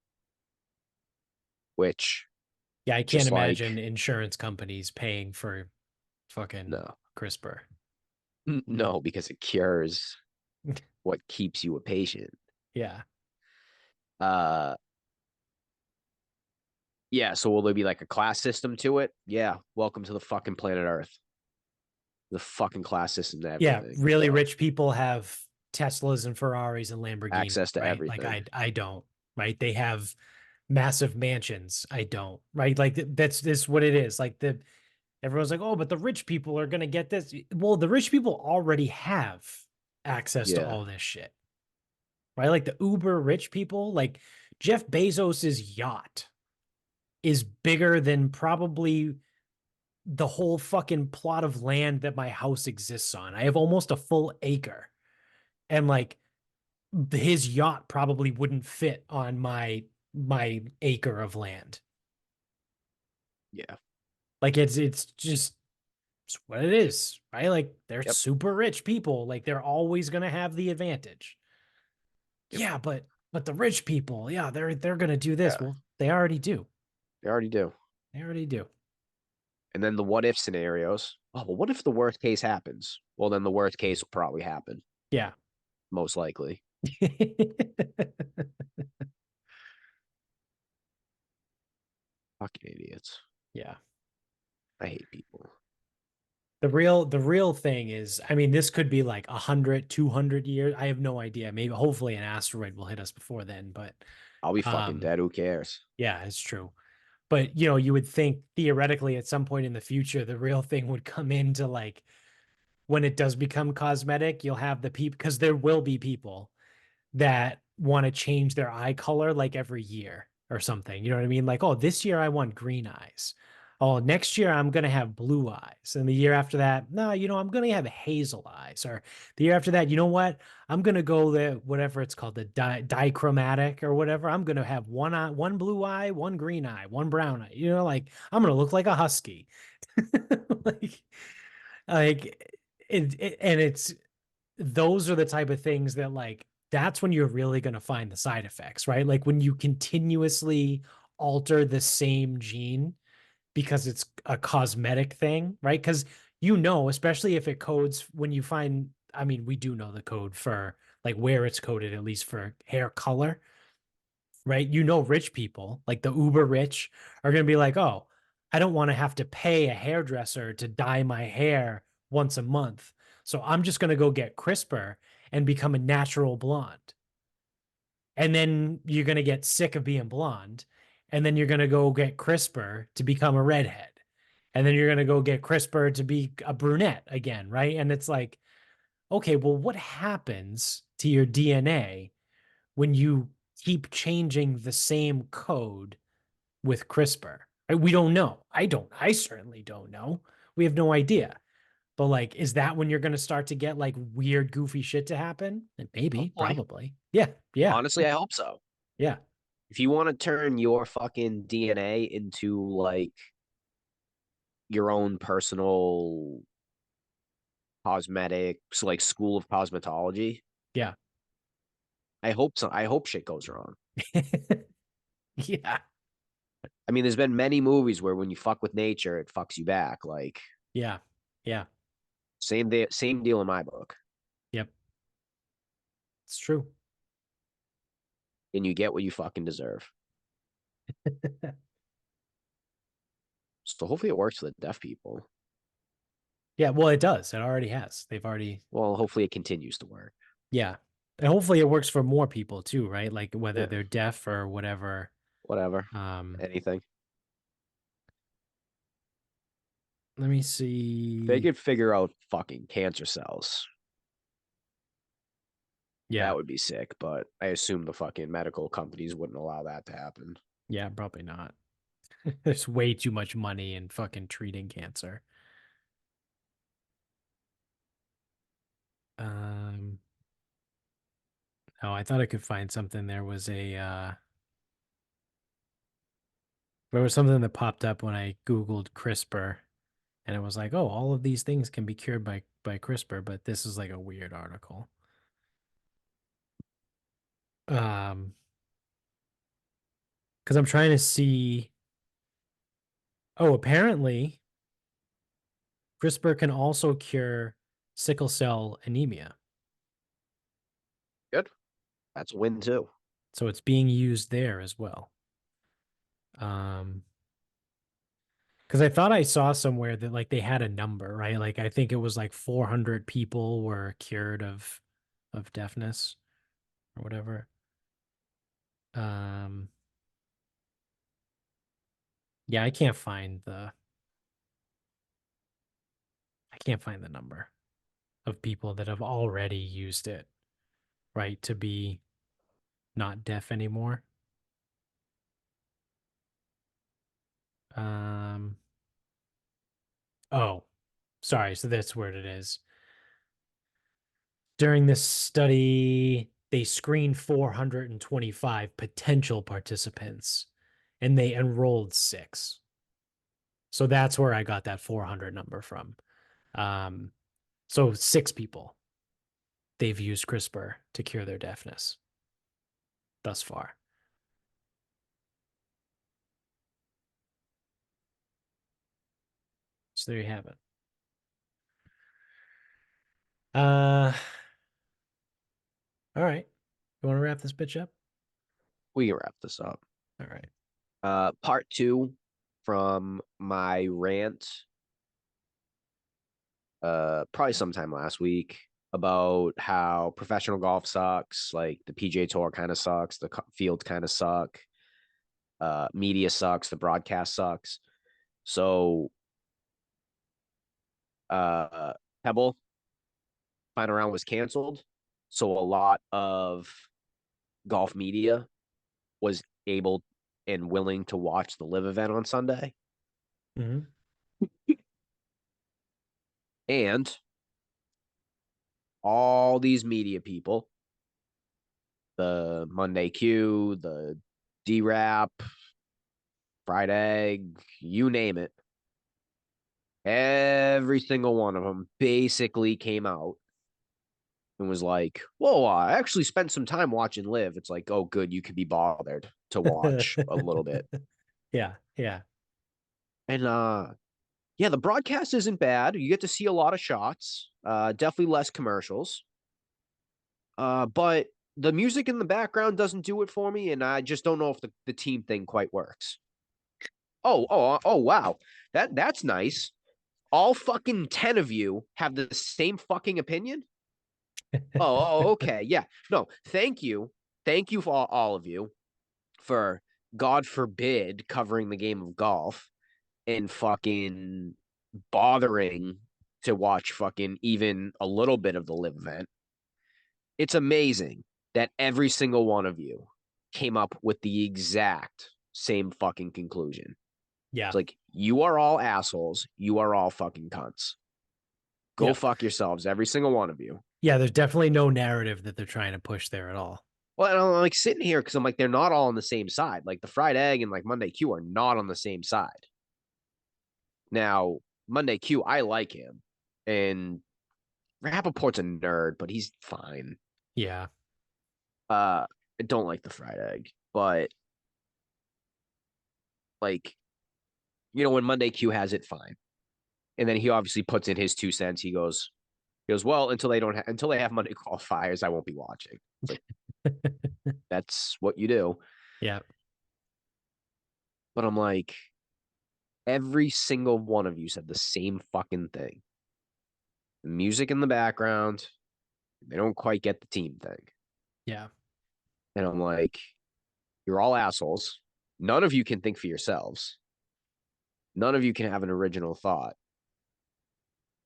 [SPEAKER 2] which
[SPEAKER 1] Yeah, I can't
[SPEAKER 2] just like
[SPEAKER 1] imagine insurance companies paying for fucking
[SPEAKER 2] no,
[SPEAKER 1] CRISPR.
[SPEAKER 2] no, because it cures what keeps you a patient.
[SPEAKER 1] Yeah.
[SPEAKER 2] Uh, yeah. So will there be like a class system to it? Yeah. Welcome to the fucking planet Earth. The fucking class system to
[SPEAKER 1] Yeah,
[SPEAKER 2] everything.
[SPEAKER 1] really
[SPEAKER 2] So
[SPEAKER 1] rich people have Teslas and Ferraris and Lamborghinis,
[SPEAKER 2] access to
[SPEAKER 1] right? Like
[SPEAKER 2] everything.
[SPEAKER 1] I don't, right? They have massive mansions. I don't, right? Like that's this what it is. Like the everyone's like, "Oh, but the rich people are going to get this." Well, the rich people already have access to
[SPEAKER 2] Yeah.
[SPEAKER 1] all this shit. Right? Like the uber rich people, like Jeff Bezos's yacht is bigger than probably the whole fucking plot of land that my house exists on. I have almost a full acre. And like his yacht probably wouldn't fit on my acre of land.
[SPEAKER 2] Yeah.
[SPEAKER 1] Like it's just it's what it is, right? Like they're
[SPEAKER 2] Yep.
[SPEAKER 1] super rich people. Like they're always gonna have the advantage.
[SPEAKER 2] Yep.
[SPEAKER 1] Yeah, but the rich people, yeah, they're gonna do this.
[SPEAKER 2] Yeah.
[SPEAKER 1] Well, they already do.
[SPEAKER 2] They already do.
[SPEAKER 1] They already do.
[SPEAKER 2] And then the what if scenarios. Oh, well, what if the worst case happens? Well, then the worst case will probably happen,
[SPEAKER 1] Yeah.
[SPEAKER 2] most likely. Fucking idiots.
[SPEAKER 1] Yeah.
[SPEAKER 2] I hate people.
[SPEAKER 1] The real thing is, I mean, this could be like 100, 200 years. I have no idea. Maybe hopefully an asteroid will hit us before then, but
[SPEAKER 2] I'll be fucking
[SPEAKER 1] um
[SPEAKER 2] dead. Who cares?
[SPEAKER 1] yeah, it's true. But you would think theoretically at some point in the future the real thing would come into like when it does become cosmetic, you'll have the people because there will be people that want to change their eye color like every year or something. You know what I mean? Like, oh, this year I want green eyes. Oh, next year I'm going to have blue eyes. And the year after that, no, I'm going to have hazel eyes. Or the year after that, you know what? I'm going to go the whatever it's called, the dichromatic or whatever. I'm going to have one eye, one blue eye, one green eye, one brown eye. Like I'm going to look like a husky. like, and it's those are the type of things that like that's when you're really going to find the side effects, right? Like when you continuously alter the same gene because it's a cosmetic thing, right? Because especially if it codes when you find, I mean, we do know the code for like where it's coded, at least for hair color, right? Rich people like the uber rich are going to be like, oh, I don't want to have to pay a hairdresser to dye my hair once a month. So I'm just going to go get CRISPR and become a natural blonde. And then you're going to get sick of being blonde. And then you're going to go get CRISPR to become a redhead. And then you're going to go get CRISPR to be a brunette again, right? And it's like, okay, well, what happens to your DNA when you keep changing the same code with CRISPR? We don't know. I certainly don't know. We have no idea. But like, is that when you're going to start to get like weird, goofy shit to happen? Maybe,
[SPEAKER 2] Hopefully.
[SPEAKER 1] probably. Yeah. Yeah.
[SPEAKER 2] Honestly, I hope so.
[SPEAKER 1] Yeah.
[SPEAKER 2] If you want to turn your fucking DNA into like your own personal cosmetics, like school of cosmetology,
[SPEAKER 1] Yeah.
[SPEAKER 2] I hope so. I hope shit goes wrong.
[SPEAKER 1] Yeah.
[SPEAKER 2] I mean, there's been many movies where when you fuck with nature, it fucks you back. Like
[SPEAKER 1] Yeah. Yeah.
[SPEAKER 2] same deal in my book.
[SPEAKER 1] Yep. It's true.
[SPEAKER 2] And you get what you fucking deserve. So hopefully it works for the deaf people.
[SPEAKER 1] Yeah. Well, it does. It already has. They've already,
[SPEAKER 2] Well, hopefully it continues to work.
[SPEAKER 1] yeah. And hopefully it works for more people too, right? Like whether
[SPEAKER 2] Yeah,
[SPEAKER 1] they're deaf or whatever.
[SPEAKER 2] whatever.
[SPEAKER 1] Um,
[SPEAKER 2] Anything.
[SPEAKER 1] Let me
[SPEAKER 2] If they
[SPEAKER 1] see.
[SPEAKER 2] could figure out fucking cancer cells,
[SPEAKER 1] Yeah.
[SPEAKER 2] that would be sick. But I assume the fucking medical companies wouldn't allow that to happen.
[SPEAKER 1] Yeah, probably not. There's way too much money in fucking treating cancer. Um, oh, I thought I could find something. There was something that popped up when I Googled CRISPR, and it was like, oh, all of these things can be cured by CRISPR, but this is like a weird article. Um, because I'm trying to see. Oh, apparently CRISPR can also cure sickle cell anemia.
[SPEAKER 2] Good. That's a win too.
[SPEAKER 1] So it's being used there as well. Um, because I thought I saw somewhere that like they had a number, right? Like I think it was like 400 people were cured of deafness or whatever. Um, yeah, I can't find the number of people that have already used it, right, to be not deaf anymore. Um, oh, sorry. So that's where it is. During this study, they screened 425 potential participants and they enrolled six. So that's where I got that 400 number from. Um, so six people they've used CRISPR to cure their deafness thus far. So there you have it. Uh, all right. You want to wrap this bitch up?
[SPEAKER 2] We can wrap this up.
[SPEAKER 1] All right.
[SPEAKER 2] Part two from my rant, probably sometime last week about how professional golf sucks, like the PGA Tour kind of sucks, the fields kind of suck, media sucks, the broadcast sucks. So, uh, Pebble final round was canceled, so a lot of golf media was able and willing to watch the live event on Sunday,
[SPEAKER 1] Mm-hmm.
[SPEAKER 2] and all these media people, the Monday Q, the D Rap, Fried Egg, you name it, every single one of them basically came out and was like, "Whoa, I actually spent some time watching Live." It's like, "Oh, good, you could be bothered to watch a little bit."
[SPEAKER 1] Yeah, yeah,
[SPEAKER 2] And yeah, the broadcast isn't bad. You get to see a lot of shots. Definitely less commercials. But the music in the background doesn't do it for me, and I just don't know if the team thing quite works. Oh, wow. That's nice. All fucking 10 of you have the same fucking opinion? Okay. Yeah. No, thank you. Thank you for all of you for, God forbid, covering the game of golf and fucking bothering to watch fucking even a little bit of the live event. It's amazing that every single one of you came up with the exact same fucking conclusion. It's
[SPEAKER 1] yeah,
[SPEAKER 2] like, you are all assholes. You are all fucking cunts. Go
[SPEAKER 1] yeah,
[SPEAKER 2] fuck yourselves, every single one of you.
[SPEAKER 1] yeah. There's definitely no narrative that they're trying to push there at all.
[SPEAKER 2] Well, and I'm like sitting here because I'm like, they're not all on the same side. Like the fried egg and like Monday Q are not on the same side. Now, Monday Q, I like him. And Rappaport's a nerd, but he's fine.
[SPEAKER 1] Yeah,
[SPEAKER 2] I don't like the fried egg, but like, when Monday Q has it, fine. And then he obviously puts in his 2 cents. He goes, well, until they have Monday qualifiers, I won't be watching. It's like, that's what you do.
[SPEAKER 1] yeah,
[SPEAKER 2] But I'm like, every single one of you said the same fucking thing. The music in the background, they don't quite get the team thing.
[SPEAKER 1] yeah,
[SPEAKER 2] And I'm like, you're all assholes. None of you can think for yourselves. None of you can have an original thought.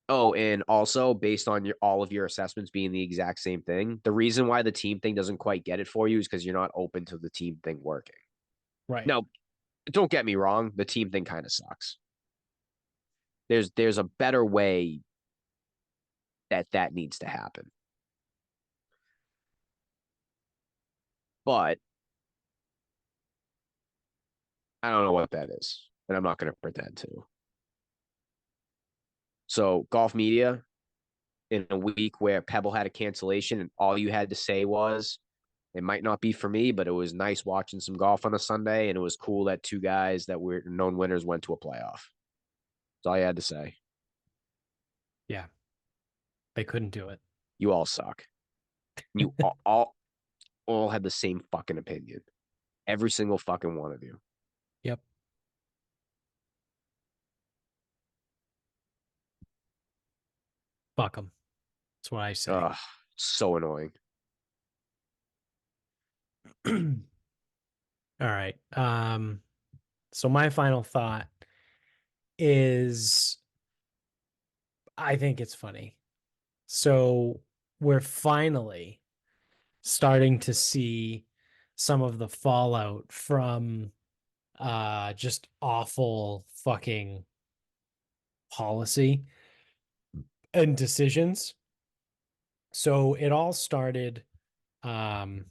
[SPEAKER 2] Oh, and also based on your all of your assessments being the exact same thing, the reason why the team thing doesn't quite get it for you is because you're not open to the team thing working.
[SPEAKER 1] Right.
[SPEAKER 2] Now, don't get me wrong, the team thing kind of sucks. There's a better way that needs to happen. But I don't know what that is, and I'm not going to pretend to. So, golf media in a week where Pebble had a cancellation and all you had to say was, it might not be for me, but it was nice watching some golf on a Sunday, and it was cool that two guys that were known winners went to a playoff. That's all you had to say.
[SPEAKER 1] Yeah. They couldn't do it.
[SPEAKER 2] You all suck. You all had the same fucking opinion. Every single fucking one of you.
[SPEAKER 1] Yep. Fuck them. That's what I say.
[SPEAKER 2] Ugh, so annoying.
[SPEAKER 1] All right. So my final thought is I think it's funny. So we're finally starting to see some of the fallout from just awful fucking policy and decisions. So it all started um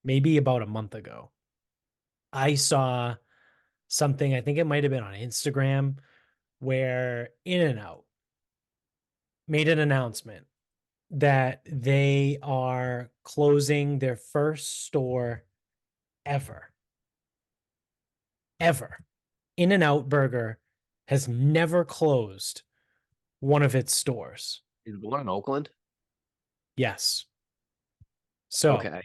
[SPEAKER 1] maybe about a month ago. I saw something, I think it might have been on Instagram, where In and Out made an announcement that they are closing their first store ever. Ever. In and Out Burger has never closed one of its stores.
[SPEAKER 2] Is the one in Oakland?
[SPEAKER 1] Yes. So,
[SPEAKER 2] Okay.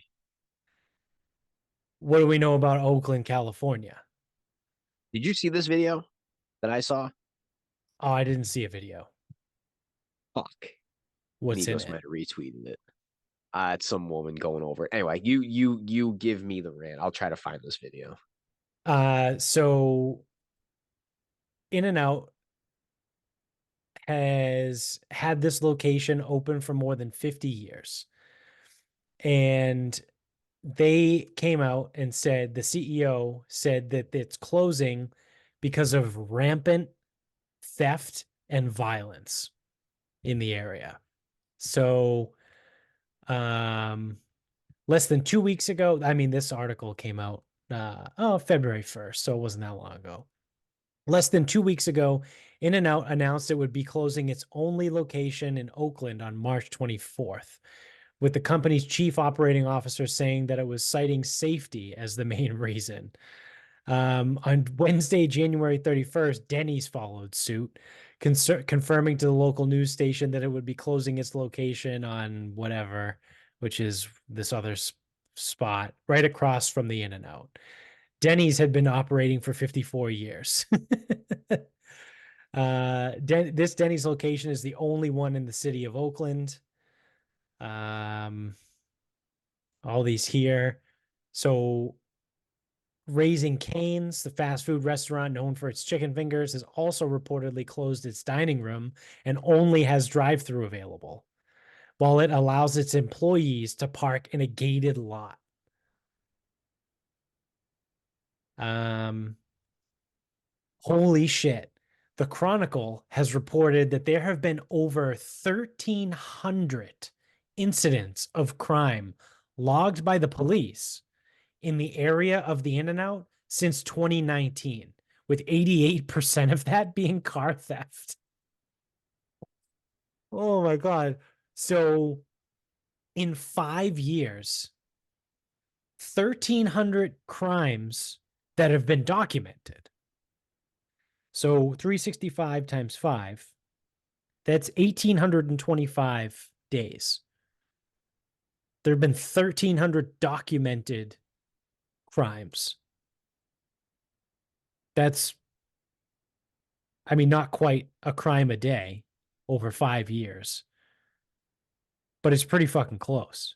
[SPEAKER 1] what do we know about Oakland, California?
[SPEAKER 2] Did you see this video that I saw?
[SPEAKER 1] Oh, I didn't see a video.
[SPEAKER 2] Fuck.
[SPEAKER 1] What's in
[SPEAKER 2] Migos
[SPEAKER 1] it?
[SPEAKER 2] might have retweeted it. It's some woman going over. Anyway, you give me the rant. I'll try to find this video.
[SPEAKER 1] So In and Out has had this location open for more than 50 years. And they came out and said, the CEO said that it's closing because of rampant theft and violence in the area. So, um, less than 2 weeks ago, I mean, this article came out, February 1st, so it wasn't that long ago. Less than 2 weeks ago, In N Out announced it would be closing its only location in Oakland on March 24th, with the company's chief operating officer saying that it was citing safety as the main reason. On Wednesday, January 31st, Denny's followed suit, confirming to the local news station that it would be closing its location on whatever, which is this other spot right across from the In and Out. Denny's had been operating for 54 years. This Denny's location is the only one in the city of Oakland. Um, all these here. So Raising Cane's, the fast food restaurant known for its chicken fingers, has also reportedly closed its dining room and only has drive-through available, while it allows its employees to park in a gated lot. Um, Holy shit. The Chronicle has reported that there have been over 1,300 incidents of crime logged by the police in the area of the In and Out since 2019, with 88% of that being car theft. Oh my God. So in 5 years, 1,300 crimes that have been documented. So 365 times 5, that's 1,825 days. There have been 1,300 documented crimes. That's, I mean, not quite a crime a day over 5 years, but it's pretty fucking close.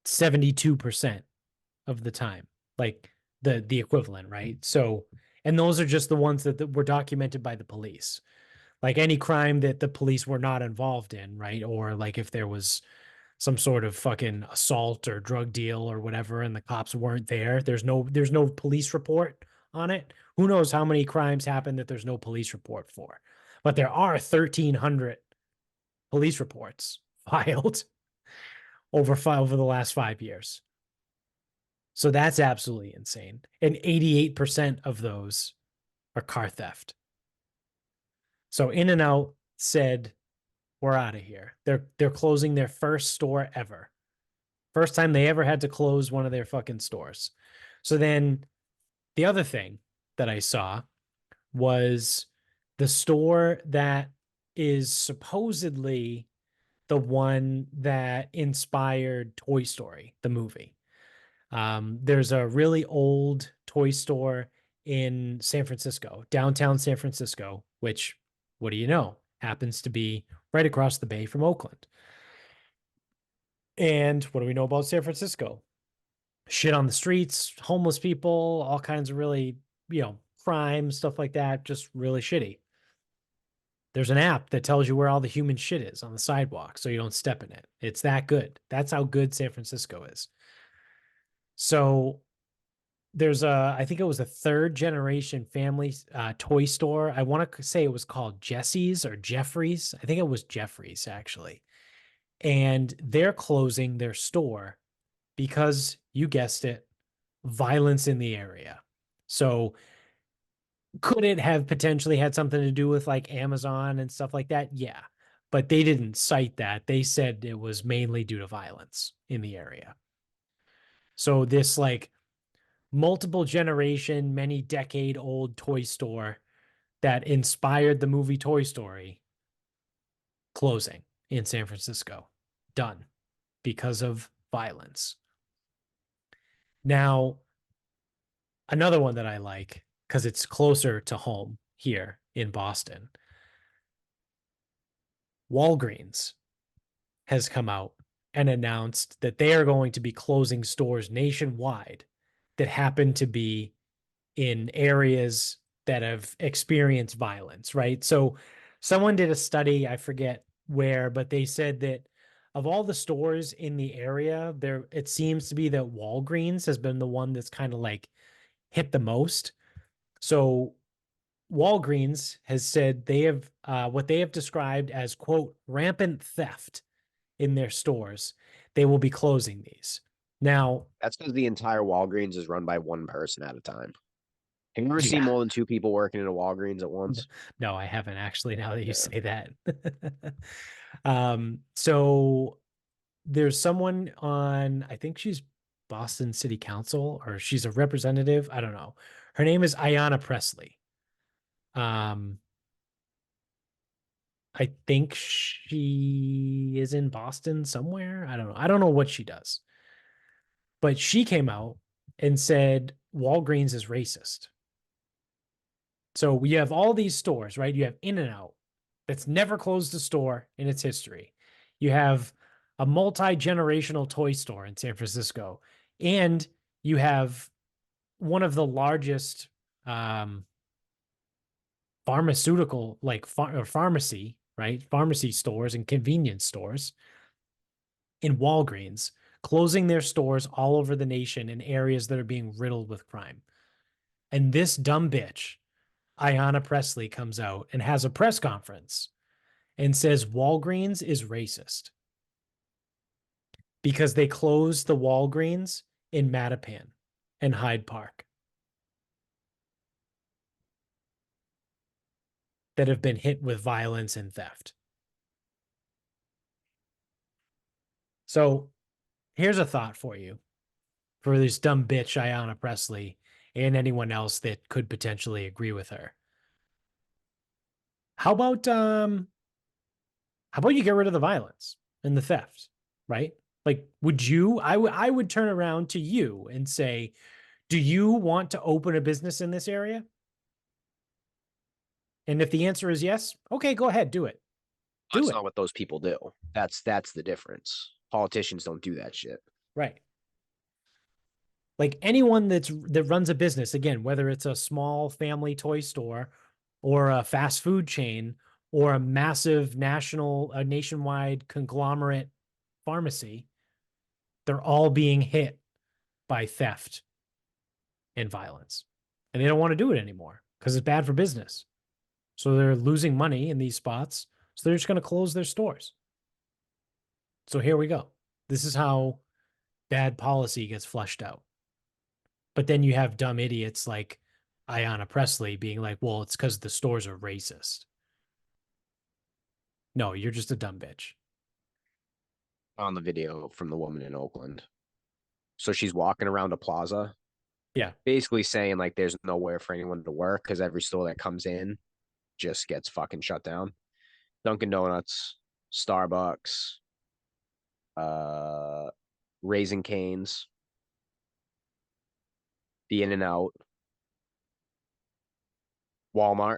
[SPEAKER 1] 72% of the time, like the equivalent, right? So, And those are just the ones that were documented by the police. Like any crime that the police were not involved in, right? Or like if there was some sort of fucking assault or drug deal or whatever and the cops weren't there, there's no police report on it. Who knows how many crimes happen that there's no police report for? But there are 1,300 police reports filed over the last 5 years. So that's absolutely insane. And 88% of those are car theft. So In-N-Out said, "We're out of here." They're closing their first store ever. First time they ever had to close one of their fucking stores. So then the other thing that I saw was the store that is supposedly the one that inspired Toy Story, the movie. There's a really old toy store in San Francisco, downtown San Francisco, which, what do you know, happens to be right across the bay from Oakland. And what do we know about San Francisco? Shit on the streets, homeless people, all kinds of really, crime, stuff like that, just really shitty. There's an app that tells you where all the human shit is on the sidewalk so you don't step in it. It's that good. That's how good San Francisco is. So I think it was a third generation family toy store. I want to say it was called Jesse's or Jeffrey's. I think it was Jeffrey's actually. And they're closing their store because you guessed it, violence in the area. So could it have potentially had something to do with like Amazon and stuff like that? Yeah. But they didn't cite that. They said it was mainly due to violence in the area. So this like multiple generation, many decade old toy store that inspired the movie Toy Story closing in San Francisco. Done because of violence. Now, another one that I like because it's closer to home here in Boston. Walgreens has come out and announced that they are going to be closing stores nationwide that happen to be in areas that have experienced violence, right? So someone did a study, I forget where, but they said that of all the stores in the area, there it seems to be that Walgreens has been the one that's kind of like hit the most. So Walgreens has said they have what they have described as quote rampant theft in their stores. They will be closing these. Now,
[SPEAKER 2] That's because the entire Walgreens is run by one person at a time. Have you ever seen
[SPEAKER 1] yeah,
[SPEAKER 2] more than two people working in a Walgreens at once?
[SPEAKER 1] no, I haven't actually, now that you
[SPEAKER 2] Yeah.
[SPEAKER 1] say that. So there's someone on, I think she's Boston City Council or she's a representative. I don't know. Her name is Ayanna Presley. Um, I think she is in Boston somewhere. I don't know. I don't know what she does. But she came out and said Walgreens is racist. So we have all these stores, right? You have In-N-Out that's never closed a store in its history. You have a multi-generational toy store in San Francisco, and you have one of the largest pharmaceutical, like or pharmacy, right? Pharmacy stores and convenience stores in Walgreens closing their stores all over the nation in areas that are being riddled with crime. And this dumb bitch, Ayanna Presley, comes out and has a press conference and says Walgreens is racist because they closed the Walgreens in Mattapan and Hyde Park that have been hit with violence and theft. So here's a thought for you for this dumb bitch, Ayanna Presley, and anyone else that could potentially agree with her. How about you get rid of the violence and the theft, right? Like, would you? I would turn around to you and say, do you want to open a business in this area? And if the answer is yes, okay, go ahead, do it. Do
[SPEAKER 2] That's
[SPEAKER 1] it.
[SPEAKER 2] not what those people do. That's the difference. Politicians don't do that shit.
[SPEAKER 1] Right. Like anyone that runs a business, again, whether it's a small family toy store or a fast food chain or a massive a nationwide conglomerate pharmacy, they're all being hit by theft and violence. And they don't want to do it anymore because it's bad for business. So they're losing money in these spots. So they're just going to close their stores. So here we go. This is how bad policy gets flushed out. But then you have dumb idiots like Ayanna Presley being like, well, it's because the stores are racist. No, you're just a dumb bitch.
[SPEAKER 2] On the video from the woman in Oakland. So she's walking around a plaza,
[SPEAKER 1] Yeah.
[SPEAKER 2] basically saying like there's nowhere for anyone to work because every store that comes in just gets fucking shut down. Dunkin' Donuts, Starbucks, uh, Raising Canes, the In and Out, Walmart,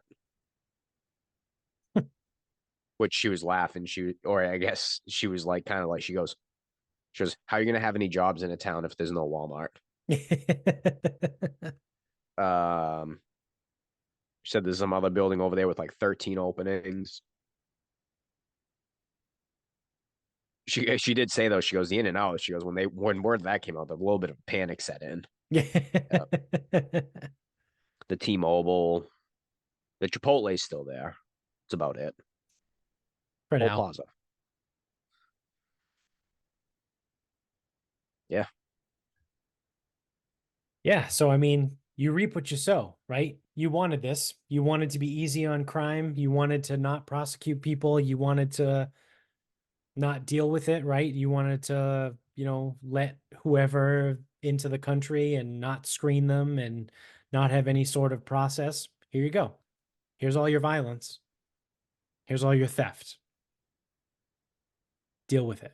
[SPEAKER 2] which she was laughing. Or I guess she was like, kind of like, she goes, how are you going to have any jobs in a town if there's no Walmart? Um, she said there's some other building over there with like 13 openings. She did say though, she goes, the In and Out, she goes, when word that came out, a little bit of panic set in.
[SPEAKER 1] Yeah.
[SPEAKER 2] The T-Mobile, the Chipotle's still there. That's about it.
[SPEAKER 1] For
[SPEAKER 2] Whole
[SPEAKER 1] now.
[SPEAKER 2] plaza. Yeah.
[SPEAKER 1] Yeah. So, I mean, you reap what you sow, right? You wanted this. You wanted to be easy on crime. You wanted to not prosecute people. You wanted to not deal with it, right? You wanted to, let whoever into the country and not screen them and not have any sort of process. Here you go. Here's all your violence. Here's all your theft. Deal with it.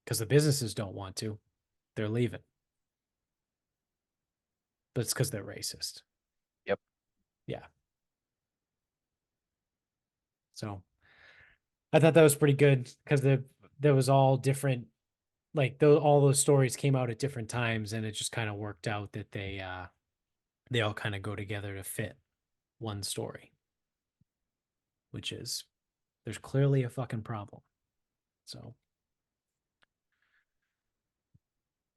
[SPEAKER 1] Because the businesses don't want to. They're leaving. But it's because they're racist.
[SPEAKER 2] Yep.
[SPEAKER 1] Yeah. So I thought that was pretty good because there was all different, like all those stories came out at different times, and it just kind of worked out that they all kind of go together to fit one story, which is there's clearly a fucking problem. So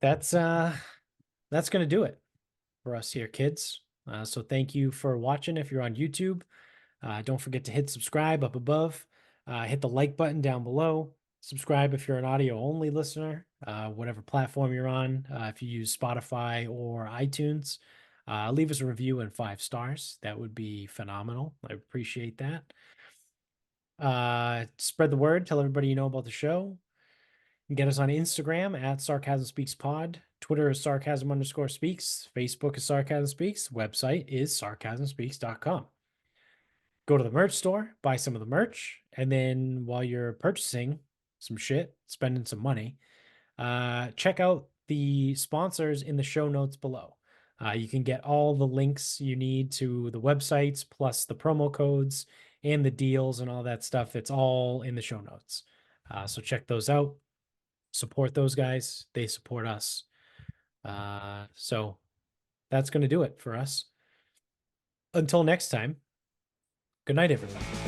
[SPEAKER 1] that's uh that's gonna do it for us here, kids. So thank you for watching if you're on YouTube. Don't forget to hit subscribe up above. Hit the like button down below. Subscribe if you're an audio only listener, whatever platform you're on. If you use Spotify or iTunes, leave us a review and 5 stars. That would be phenomenal. I appreciate that. Spread the word. Tell everybody you know about the show. You can get us on Instagram at Sarcasm Speaks Pod. Twitter is sarcasm_speaks. Facebook is Sarcasm Speaks. Website is sarcasmspeaks.com. Go to the merch store, buy some of the merch, and then while you're purchasing some shit, spending some money, check out the sponsors in the show notes below. You can get all the links you need to the websites, plus the promo codes and the deals and all that stuff. It's all in the show notes. So check those out. Support those guys. They support us. So that's going to do it for us. Until next time, good night, everyone.